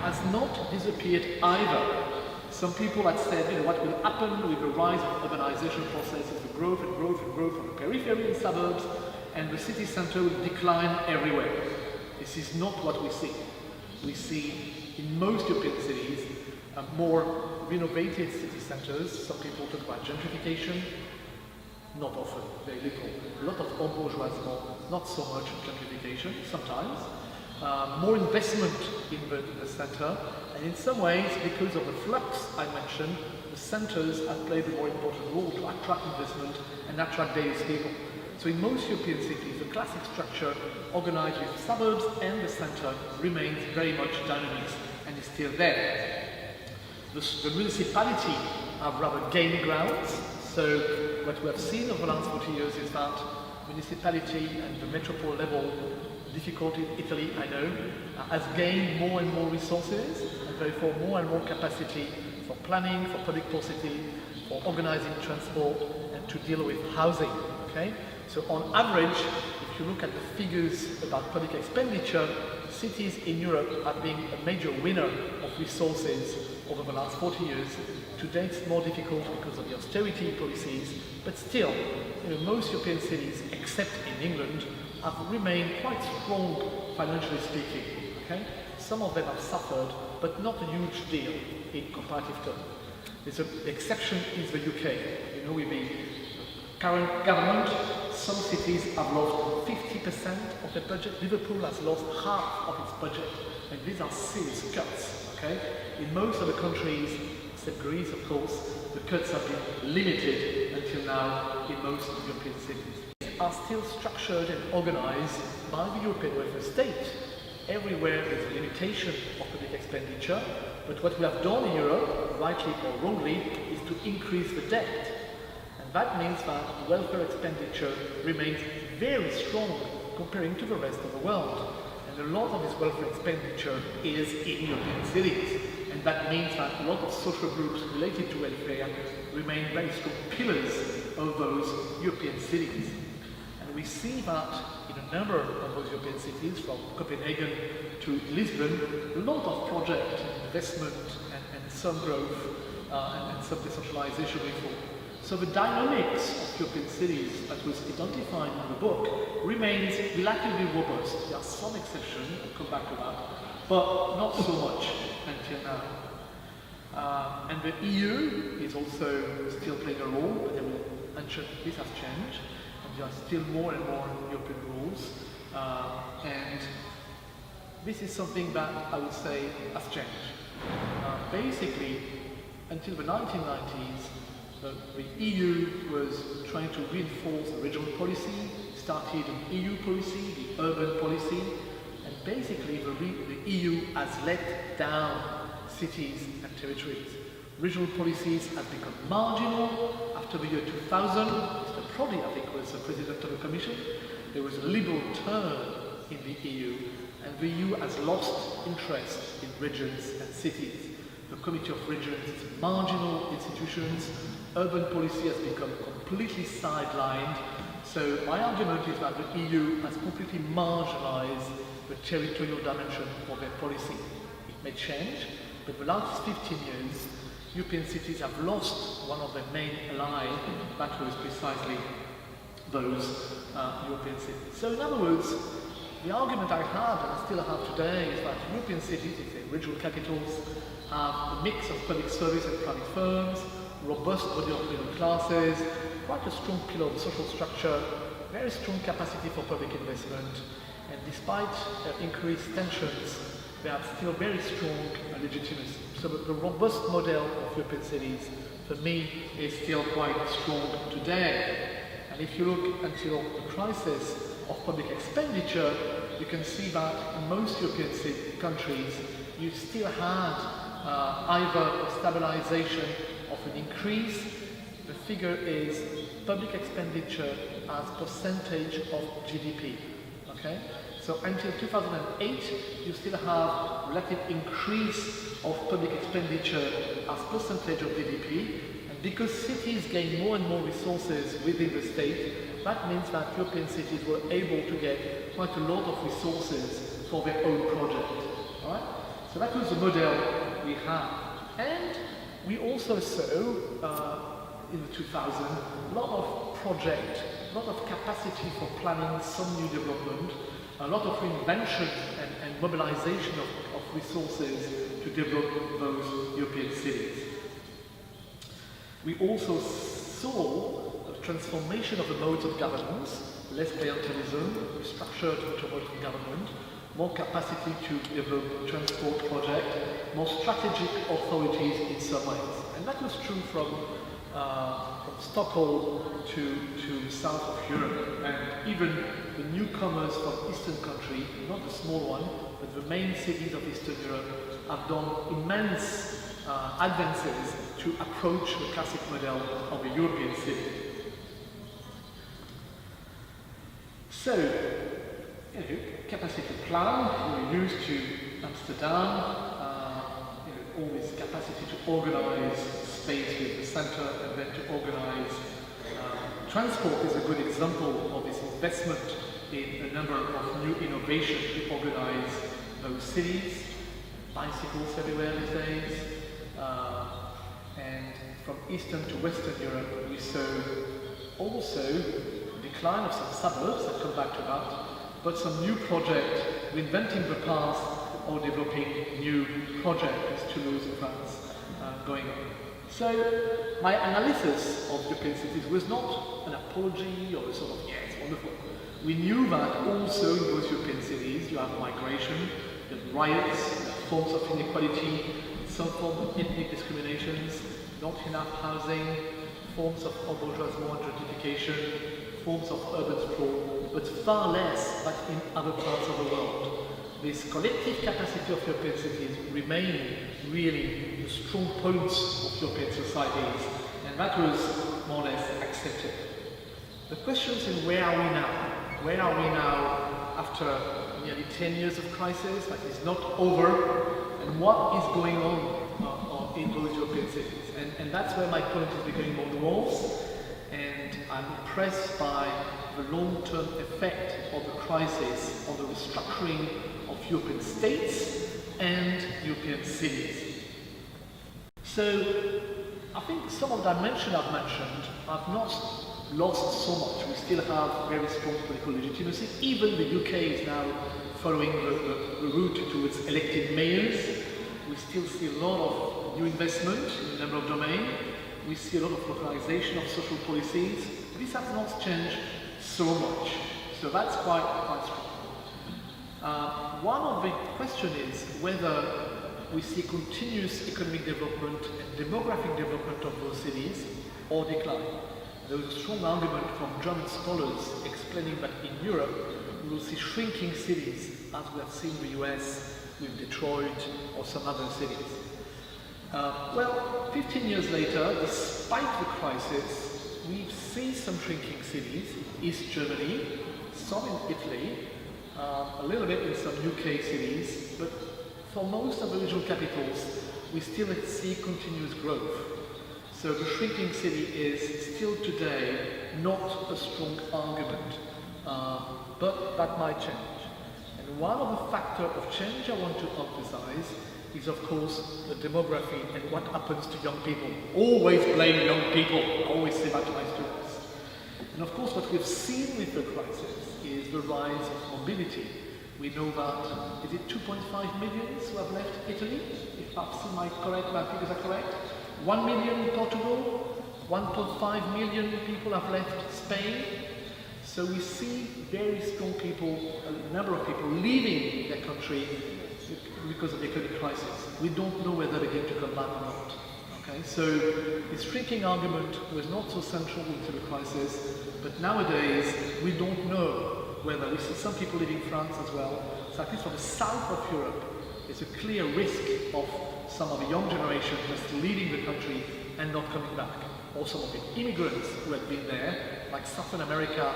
has not disappeared either. Some people had said, what will happen with the rise of urbanization process is the growth and growth and growth of the periphery and suburbs, and the city center will decline everywhere. This is not what we see. We see in most European cities more renovated city centers. Some people talk about gentrification. Not often, very little. A lot of embourgeoisement, not so much gentrification, sometimes. More investment in the center, and in some ways, because of the flux I mentioned, the centers have played a more important role to attract investment and attract various people. So in most European cities, the classic structure organized with suburbs and the center remains very much dynamic and is still there. The municipality have rather gained grounds. So what we have seen over the last 40 years is that municipality and the metropole level, difficult in Italy, I know, has gained more and more resources and therefore more and more capacity for planning, for public policy, for organizing transport, and to deal with housing. Okay? So on average, if you look at the figures about public expenditure, cities in Europe have been a major winner of resources over the last 40 years. Today it's more difficult because of the austerity policies, but still, most European cities, except in England, have remained quite strong financially speaking. Okay? Some of them have suffered, but not a huge deal in comparative terms. The exception is the UK. With the current government, some cities have lost 50% of their budget. Liverpool has lost half of its budget, and these are serious cuts. Okay? In most of the countries, except Greece, of course, the cuts have been limited until now in most European cities. Are still structured and organized by the European welfare state. Everywhere there is a limitation of public expenditure, but what we have done in Europe, rightly or wrongly, is to increase the debt. And that means that welfare expenditure remains very strong comparing to the rest of the world. And a lot of this welfare expenditure is in European cities. And that means that a lot of social groups related to welfare remain very strong pillars of those European cities. And we see that in a number of those European cities, from Copenhagen to Lisbon, a lot of project investment and some growth and some decentralization reform. So the dynamics of European cities that was identified in the book remains relatively robust. There are some exceptions, I'll come back to that, but not so much until now. And the EU is also still playing a role, but I will mention this has changed, and there are still more and more European rules. And this is something that I would say has changed. Basically, until the 1990s, the EU was trying to reinforce the regional policy, started an EU policy, the urban policy, and basically the EU has let down cities and territories. Regional policies have become marginal after the year 2000. Mr. Prodi, I think, was the president of the Commission. There was a liberal turn in the EU, and the EU has lost interest in regions and cities. The Committee of Regions is marginal institutions. Urban policy has become completely sidelined. So my argument is that the EU has completely marginalized the territorial dimension of their policy. It may change, but the last 15 years, European cities have lost one of their main allies. That was precisely those European cities. So in other words, the argument I had, and I still have today, is that European cities, if they're regional capitals, have a mix of public service and private firms, robust body of middle classes, quite a strong pillar of social structure, very strong capacity for public investment, and despite increased tensions, they are still very strong legitimacy. So the robust model of European cities, for me, is still quite strong today. And if you look until the crisis of public expenditure, you can see that in most European countries, you still had either a stabilization of an increase. The figure is public expenditure as percentage of GDP. Okay? So until 2008, you still have relative increase of public expenditure as percentage of GDP. And because cities gain more and more resources within the state, that means that European cities were able to get quite a lot of resources for their own project. All right? So that was the model we had. And we also saw, in the 2000s, a lot of project, a lot of capacity for planning some new development, a lot of reinvention and mobilization of resources to develop those European cities. We also saw a transformation of the modes of governance, less clientelism, structured metropolitan government, more capacity to develop transport projects, more strategic authorities in some ways. And that was true from Stockholm to south of Europe, and even the newcomers from Eastern country, not the small one, but the main cities of Eastern Europe, have done immense advances to approach the classic model of a European city. So, capacity plan, we're used to Amsterdam, always capacity to organize space with the center and then to organize. Transport is a good example of this investment in a number of new innovations to organize those cities. Bicycles everywhere these days. And from Eastern to Western Europe, we saw also decline of some suburbs, I'll come back to that, but some new projects, reinventing the past or developing new projects, Toulouse, France, going on. So my analysis of European cities was not an apology or a sort of, yeah, it's wonderful. We knew that also in those European cities you have migration, you have riots, you have forms of inequality, some form of ethnic discriminations, not enough housing, forms of bourgeoisement gentrification, forms of urban sprawl, but far less than in other parts of the world. This collective capacity of European cities remain really the strong points of European societies, and that was more or less accepted. The question is, where are we now? Where are we now after nearly 10 years of crisis that is not over, and what is going on in those European cities? And that's where my point is becoming more nuanced, and I'm impressed by the long-term effect of the crisis on the restructuring of European states and European cities. So I think some of the dimensions I've mentioned have not lost so much. We still have very strong political legitimacy. Even the UK is now following the route towards elected mayors. We still see a lot of new investment in a number of domains. We see a lot of localization of social policies. This has not changed so much. So that's quite strong. One of the questions is whether we see continuous economic development and demographic development of those cities or decline. There was a strong argument from German scholars explaining that in Europe we will see shrinking cities, as we have seen in the US with Detroit or some other cities. Well, 15 years later, despite the crisis, we see some shrinking cities, East Germany, some in Italy, a little bit in some UK cities, but for most of the regional capitals, we still see continuous growth. So the shrinking city is still today not a strong argument, but that might change. And one of the factors of change I want to emphasize is, of course, the demography and what happens to young people. Always blame young people. I always say that to my students. And of course, what we've seen with the crisis is the rise of mobility. We know that, is it 2.5 million who have left Italy? If my figures are correct. 1 million in Portugal, 1.5 million people have left Spain. So So we see very strong people, a number of people leaving their country because of the economic crisis. We don't know whether they're going to come back or not. Okay, so this shrinking argument was not so central into the crisis, but nowadays we don't know whether, we see some people leaving France as well, so at least for the south of Europe, there's a clear risk of some of the young generation just leaving the country and not coming back. Or some of the immigrants who had been there, like Southern America,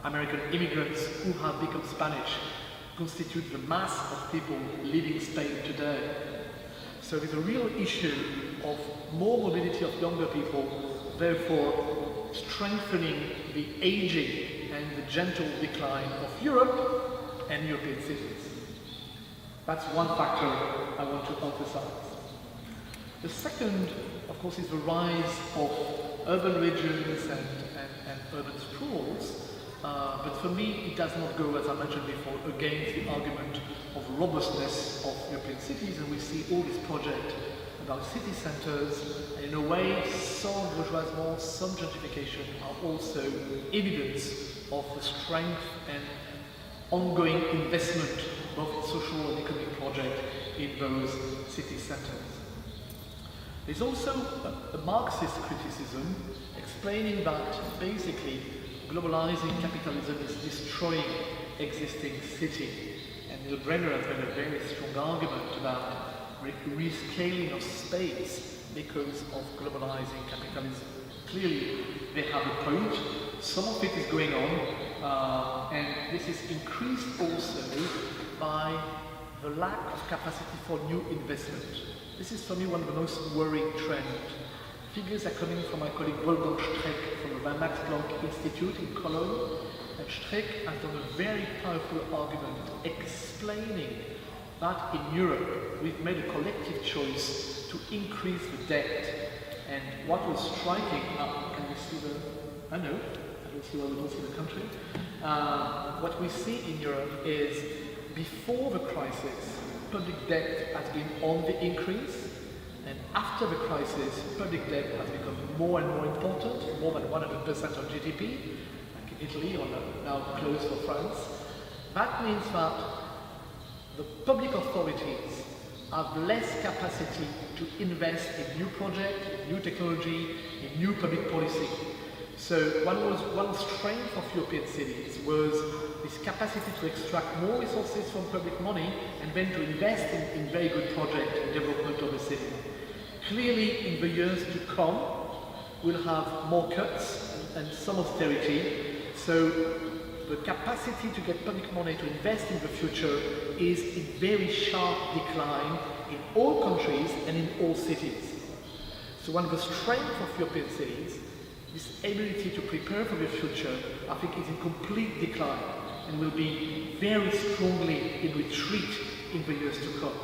American immigrants who have become Spanish, constitute the mass of people leaving Spain today. So there's a real issue of more mobility of younger people, therefore strengthening the aging and the gentle decline of Europe and European cities. That's one factor I want to emphasize. The second, of course, is the rise of urban regions and urban sprawls. But for me, it does not go, as I mentioned before, against the argument of robustness of European cities, and we see all these projects about city centres, and in a way, some bourgeoisement, some gentrification are also evidence of the strength and ongoing investment, both in social and economic projects, in those city centres. There's also a Marxist criticism explaining that basically globalizing capitalism is destroying existing city. And Neil Brenner has made a very strong argument about rescaling of space because of globalizing capitalism. Clearly, they have a point. Some of it is going on, and this is increased also by the lack of capacity for new investment. This is for me one of the most worrying trends. Figures are coming from my colleague Wolfgang Streeck from the Max Planck Institute in Cologne, and Streeck has done a very powerful argument explaining that in Europe we've made a collective choice to increase the debt. And what was striking, can we see the, I know, I don't see why we don't see the country. What we see in Europe is before the crisis, public debt has been on the increase, and after the crisis, public debt has become more and more important, more than 100% of GDP, like in Italy or now close for France. That means that the public authorities have less capacity to invest in new projects, new technology, in new public policy. So one strength of European cities was this capacity to extract more resources from public money and then to invest in very good projects and development of the city. Clearly, in the years to come, we'll have more cuts and some austerity. So the capacity to get public money to invest in the future is in very sharp decline in all countries and in all cities. So one of the strengths of European cities, this ability to prepare for the future, I think is in complete decline and will be very strongly in retreat in the years to come.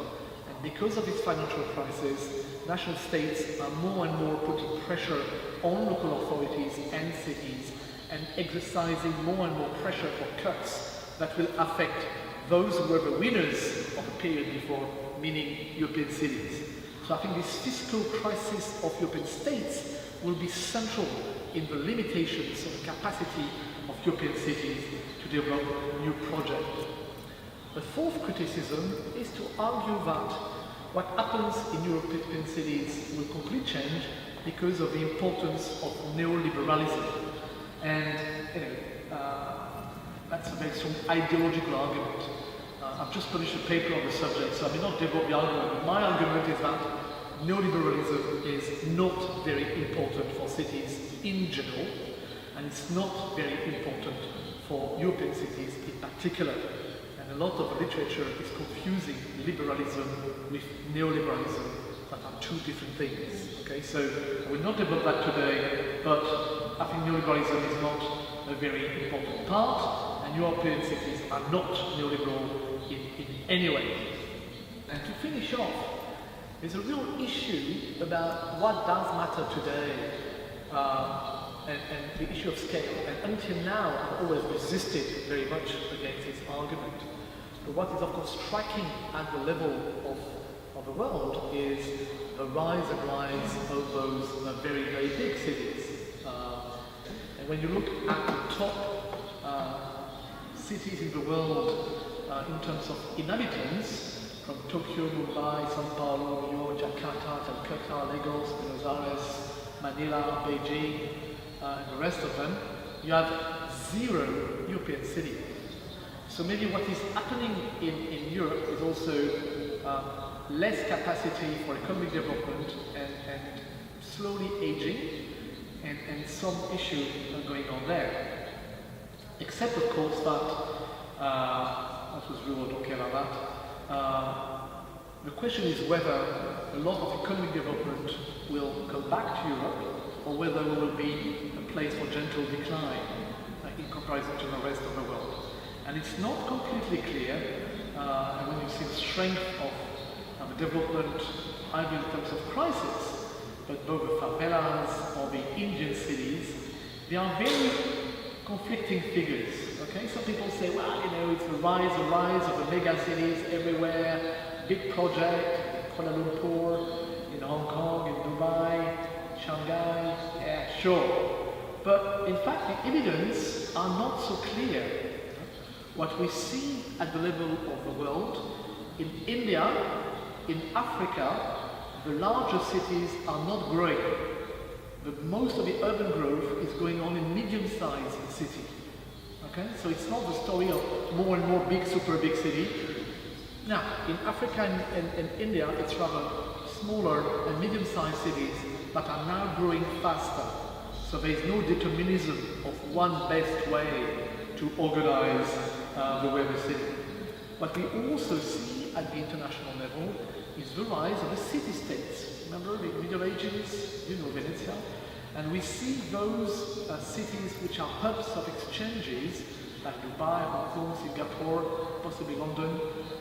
And because of this financial crisis, national states are more and more putting pressure on local authorities and cities and exercising more and more pressure for cuts that will affect those who were the winners of the period before, meaning European cities. So I think this fiscal crisis of European states will be central in the limitations of the capacity of European cities to develop new projects. The fourth criticism is to argue that what happens in European cities will completely change because of the importance of neoliberalism. And that's a very strong ideological argument. I've just published a paper on the subject, so I may not develop the argument, but my argument is that neoliberalism is not very important for cities in general, and it's not very important for European cities in particular. And a lot of the literature is confusing liberalism with neoliberalism, that are two different things. Okay, so I will not develop that today, but I think neoliberalism is not a very important part, and European cities are not neoliberal in any way. And to finish off, there's a real issue about what does matter today, and the issue of scale. And until now, I've always resisted very much against this argument. But what is of course striking at the level of the world is the rise and rise of those very, very big cities. And when you look at the top cities in the world in terms of inhabitants, from Tokyo, Mumbai, Sao Paulo, New York, Jakarta, Calcutta, Lagos, Buenos Aires, Manila, Beijing, and the rest of them, you have 0 European city. So maybe what is happening in Europe is also less capacity for economic development and slowly aging, and some issue going on there. Except, of course, that was Rio, don't care about that. The question is whether a lot of economic development will come back to Europe, or whether it will be a place for gentle decline in comparison to the rest of the world. And it's not completely clear, and when you see the strength of the development, either in terms of crisis, but both the favelas or the Indian cities, they are very conflicting figures. Okay, some people say, well, you know, it's the rise of the mega cities everywhere, big project, Kuala Lumpur, in Hong Kong, in Dubai, Shanghai, yeah, sure. But in fact, the evidence are not so clear. What we see at the level of the world, in India, in Africa, the larger cities are not growing. Most of the urban growth is going on in medium-sized cities. Okay, so it's not the story of more and more big, super big cities. Now, in Africa and India, it's rather smaller and medium-sized cities that are now growing faster. So there is no determinism of one best way to organize the way of the city. What we also see at the international level is the rise of the city-states. Remember the Middle Ages, you know, Venezia? And we see those cities which are hubs of exchanges, like Dubai, Hong Kong, Singapore, possibly London,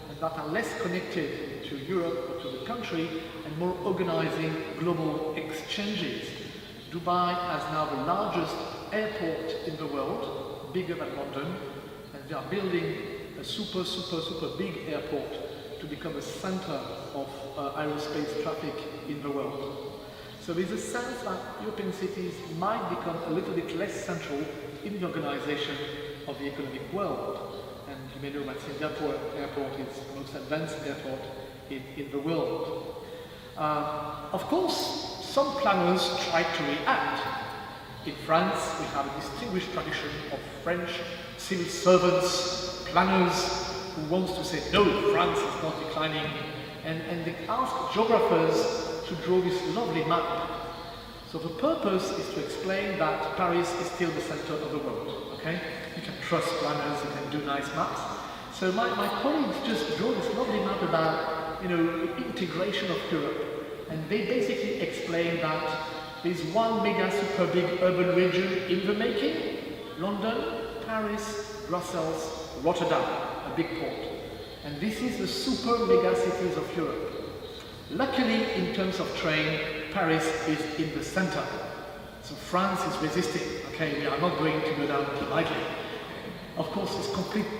and that are less connected to Europe or to the country and more organizing global exchanges. Dubai has now the largest airport in the world, bigger than London, and they are building a super big airport to become a center of aerospace traffic in the world. So there's a sense that European cities might become a little bit less central in the organization of the economic world. And you may know that Singapore airport is the most advanced airport in the world. Of course, some planners tried to react. In France, we have a distinguished tradition of French civil servants, planners, who wants to say, no, France is not declining. And they ask geographers to draw this lovely map. So the purpose is to explain that Paris is still the center of the world, okay? You can trust planners, you can do nice maps. So my colleagues just draw this lovely map about, you know, the integration of Europe. And they basically explain that there's one mega super big urban region in the making, London, Paris, Brussels, Rotterdam, a big port. And this is the super mega cities of Europe. Luckily, in terms of train, Paris is in the center. So France is resisting. Okay, we are not going to go down lightly. Of course, this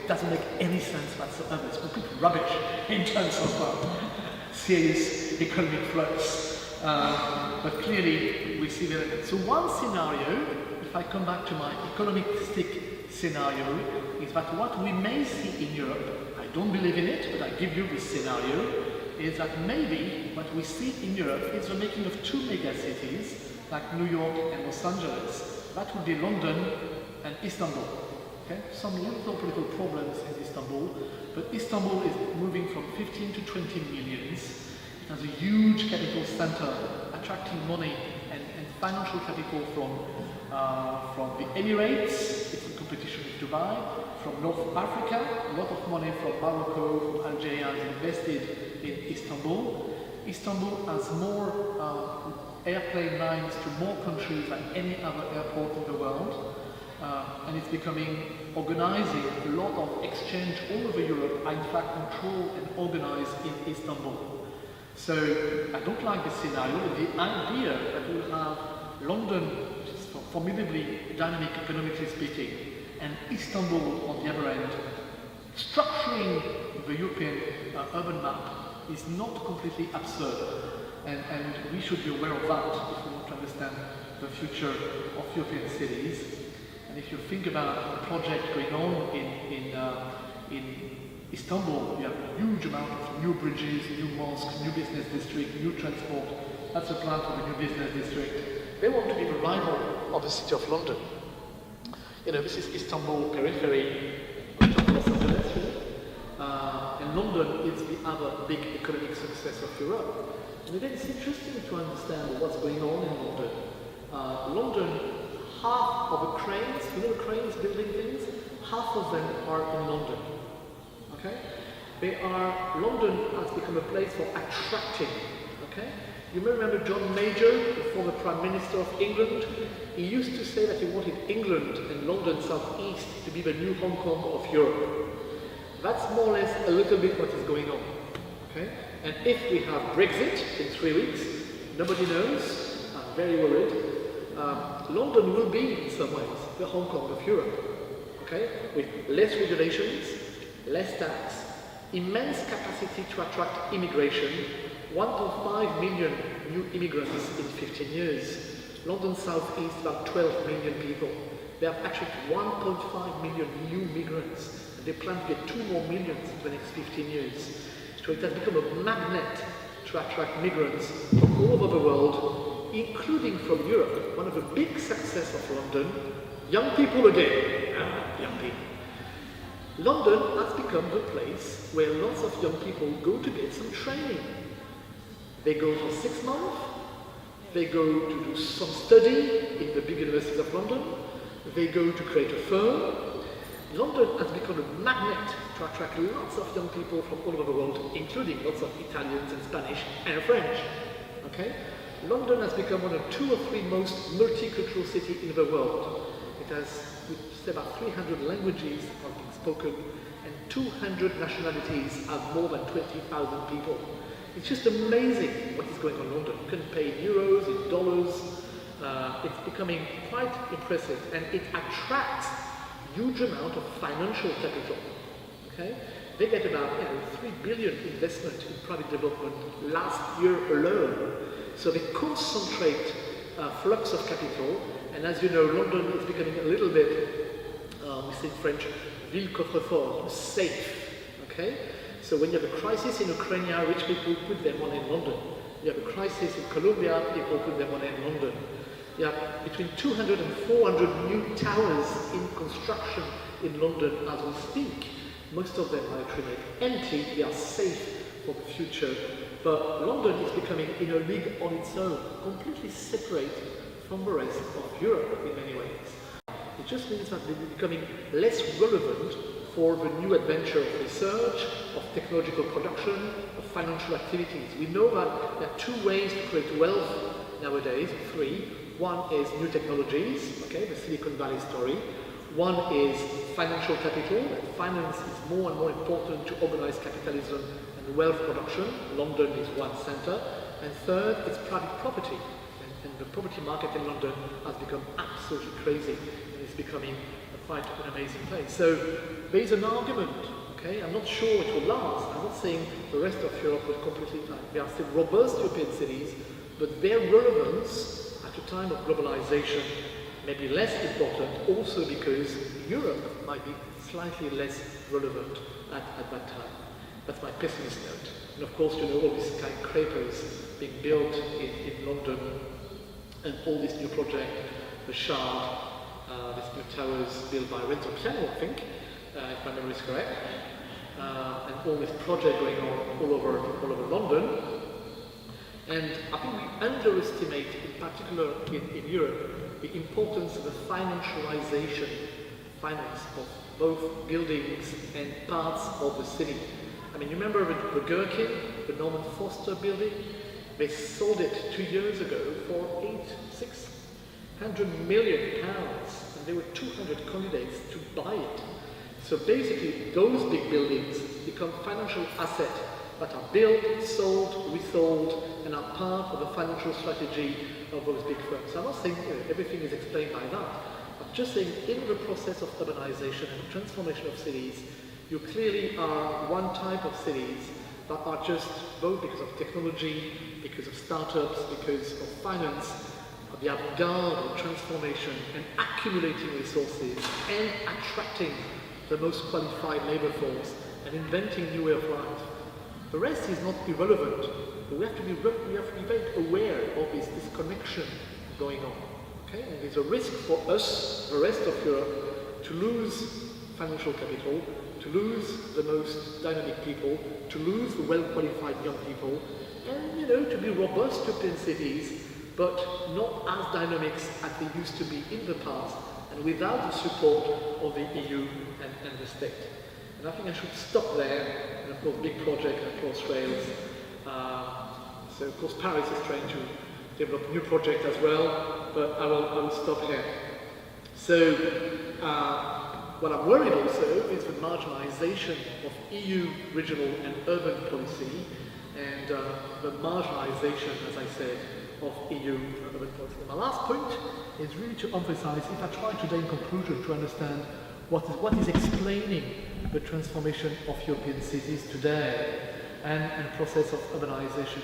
doesn't make any sense whatsoever. It's complete rubbish in terms of serious economic flux. But clearly, we see that. So one scenario, if I come back to my economistic scenario, is that what we may see in Europe, I don't believe in it, but I give you this scenario, is that maybe what we see in Europe is the making of two mega cities, like New York and Los Angeles. That would be London and Istanbul. Okay? Some little political problems in Istanbul, but Istanbul is moving from 15 to 20 millions. It has a huge capital center, attracting money and financial capital from the Emirates. It's in competition with Dubai. From North Africa, a lot of money from Morocco, from Algeria is invested in Istanbul. Istanbul has more airplane lines to more countries than any other airport in the world. And it's organizing a lot of exchange all over Europe, are in fact controlled and organized in Istanbul. So I don't like this scenario, but the idea that we'll have London, which is formidably dynamic economically speaking, and Istanbul on the other end, structuring the European urban map is not completely absurd. And we should be aware of that if we want to understand the future of European cities. And if you think about the project going on in Istanbul, you have a huge amount of new bridges, new mosques, new business district, new transport. That's the plan for the new business district. They want to be the rival of the city of London. You know, this is Istanbul periphery, Los Angeles, and London is the other big economic success of Europe. And again, it's interesting to understand what's going on in London. London, half of the cranes, you know the cranes building things, half of them are in London. Okay? London has become a place for attracting. Okay? You may remember John Major, the former Prime Minister of England. He used to say that he wanted England and London South East to be the new Hong Kong of Europe. That's more or less a little bit what is going on. Okay? And if we have Brexit in 3 weeks, nobody knows, I'm very worried, London will be in some ways the Hong Kong of Europe. Okay? With less regulations, less tax, immense capacity to attract immigration, 1.5 million new immigrants in 15 years. London South East, about 12 million people. They have actually 1.5 million new migrants, and they plan to get 2 more millions in the next 15 years. So it has become a magnet to attract migrants from all over the world, including from Europe. One of the big successes of London, young people again, young people. London has become the place where lots of young people go to get some training. They go for 6 months, they go to do some study in the big universities of London, they go to create a firm. London has become a magnet to attract lots of young people from all over the world, including lots of Italians and Spanish and French. Okay? London has become one of 2 or 3 most multicultural cities in the world. It has, we say, about 300 languages are being spoken, and 200 nationalities have more than 20,000 people. It's just amazing what is going on in London. You can pay in euros, in dollars. It's becoming quite impressive, and it attracts huge amount of financial capital. Okay? They get about 3 billion investment in private development last year alone. So they concentrate flux of capital, and as you know, London is becoming a little bit, we say in French, ville coffre-fort, safe. Okay? So when you have a crisis in Ukraine, rich people put their money in London. You have a crisis in Colombia, people put their money in London. You have between 200 and 400 new towers in construction in London as we speak. Most of them are actually empty, they are safe for the future. But London is becoming in a league on its own, completely separate from the rest of Europe in many ways. It just means that they're becoming less relevant for the new adventure of research, of technological production, of financial activities. We know that there are 2 ways to create wealth nowadays, 3. One is new technologies, okay, the Silicon Valley story. One is financial capital. Finance is more and more important to organize capitalism and wealth production. London is one center. And third, it's private property. And the property market in London has become absolutely crazy. And it's becoming quite an amazing place. So there is an argument, okay? I'm not sure it will last. I'm not saying the rest of Europe will completely die. There are still robust European cities, but their relevance at a time of globalization may be less important, also because Europe might be slightly less relevant at that time. That's my pessimist note. And of course, you know, all these skyscrapers being built in London, and all this new project, the Shard, these new towers built by Renzo Piano, I think, if my memory is correct, and all this project going on all over London. And I think we underestimate, in particular in Europe, the importance of the financialization, finance of both buildings and parts of the city. I mean, you remember the Gherkin, the Norman Foster building? They sold it 2 years ago for £600 million, and there were 200 candidates to buy it. So basically, those big buildings become financial assets that are built, sold, resold, and are part of the financial strategy of those big firms. So I'm not saying everything is explained by that. I'm just saying in the process of urbanization and transformation of cities, you clearly are one type of cities that are just, both because of technology, because of startups, because of finance, the avant-garde of transformation and accumulating resources and attracting the most qualified labor force and inventing new way of life. The rest is not irrelevant, but we have to be very aware of this connection going on. Okay? And there's a risk for us, the rest of Europe, to lose financial capital, to lose the most dynamic people, to lose the well-qualified young people, and to be robust European cities, but not as dynamic as they used to be in the past, and without the support of the EU and the state. And I think I should stop there. And of course, big project across rails. So of course, Paris is trying to develop a new project as well, but I will stop here. So, what I'm worried also is the marginalization of EU regional and urban policy, and the marginalization, as I said, of EU urban policy. And my last point is really to emphasize, if I try today in conclusion to understand what is explaining the transformation of European cities today and process of urbanization.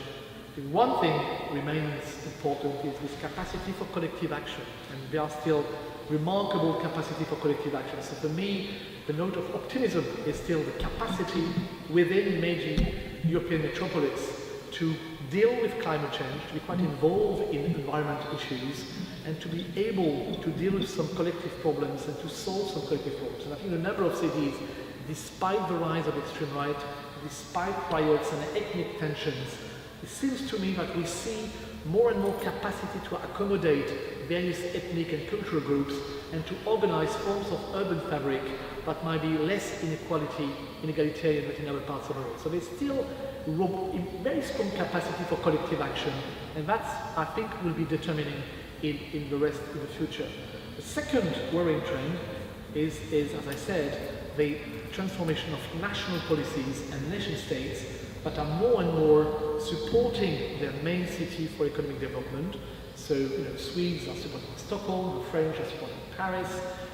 One thing remains important is this capacity for collective action, and there are still remarkable capacity for collective action. So for me, the note of optimism is still the capacity within major European metropolis to deal with climate change, to be quite involved in environmental issues, and to be able to deal with some collective problems and to solve some collective problems. And I think a number of cities, despite the rise of extreme right, despite riots and ethnic tensions, it seems to me that we see more and more capacity to accommodate various ethnic and cultural groups and to organize forms of urban fabric that might be less inegalitarian than in other parts of the world. So there's still very strong capacity for collective action, and that's, I think, will be determining in the rest of the future. The second worrying trend is, as I said, the transformation of national policies and nation states that are more and more supporting their main city for economic development. So, Swedes are supporting Stockholm, the French are supporting Paris,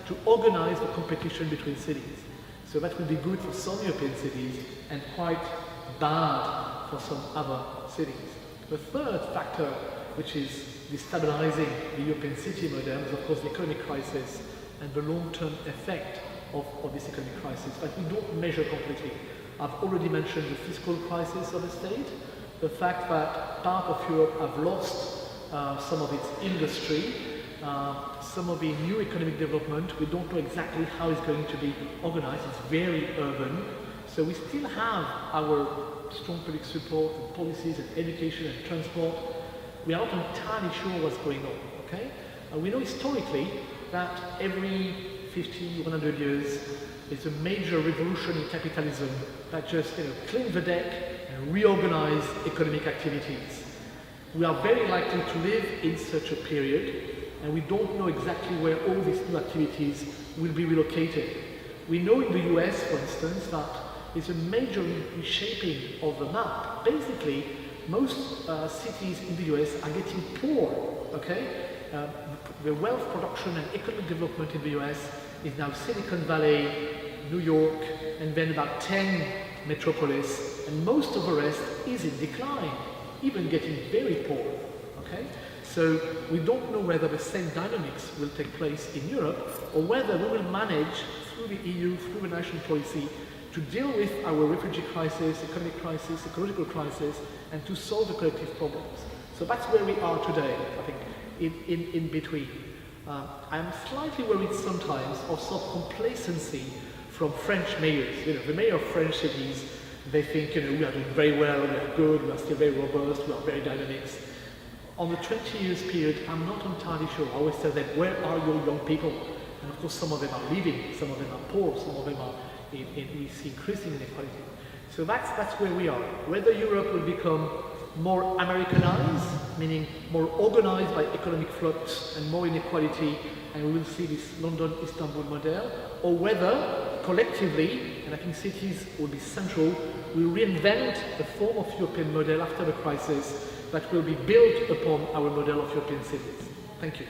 to organize the competition between cities. So that will be good for some European cities and quite bad for some other cities. The third factor, which is destabilizing the European city model, is of course the economic crisis and the long-term effect of this economic crisis that we don't measure completely. I've already mentioned the fiscal crisis of the state, the fact that part of Europe have lost some of its industry, some of the new economic development. We don't know exactly how it's going to be organized. It's very urban. So we still have our strong public support and policies and education and transport. We are not entirely sure what's going on, okay? We know historically that every 50, 100 years, it's a major revolution in capitalism that just clean the deck and reorganize economic activities. We are very likely to live in such a period, and we don't know exactly where all these new activities will be relocated. We know in the US, for instance, that it's a major reshaping of the map. Basically, most cities in the US are getting poor, okay? The wealth production and economic development in the US is now Silicon Valley, New York, and then about 10 metropolis, and most of the rest is in decline, even getting very poor, okay? So we don't know whether the same dynamics will take place in Europe, or whether we will manage, through the EU, through the national policy, to deal with our refugee crisis, economic crisis, ecological crisis, and to solve the collective problems. So that's where we are today, I think, in between. I'm slightly worried sometimes of some complacency from French mayors. The mayor of French cities, they think, we are doing very well, we are good, we are still very robust, we are very dynamic. On the 20 years period, I'm not entirely sure. I always tell them, where are your young people? And of course, some of them are leaving, some of them are poor, some of them are we see increasing inequality. So that's where we are. Whether Europe will become more Americanized, meaning more organized by economic flux and more inequality, and we will see this London-Istanbul model, or whether collectively, and I think cities will be central, we reinvent a form of European model after the crisis that will be built upon our model of European cities. Thank you.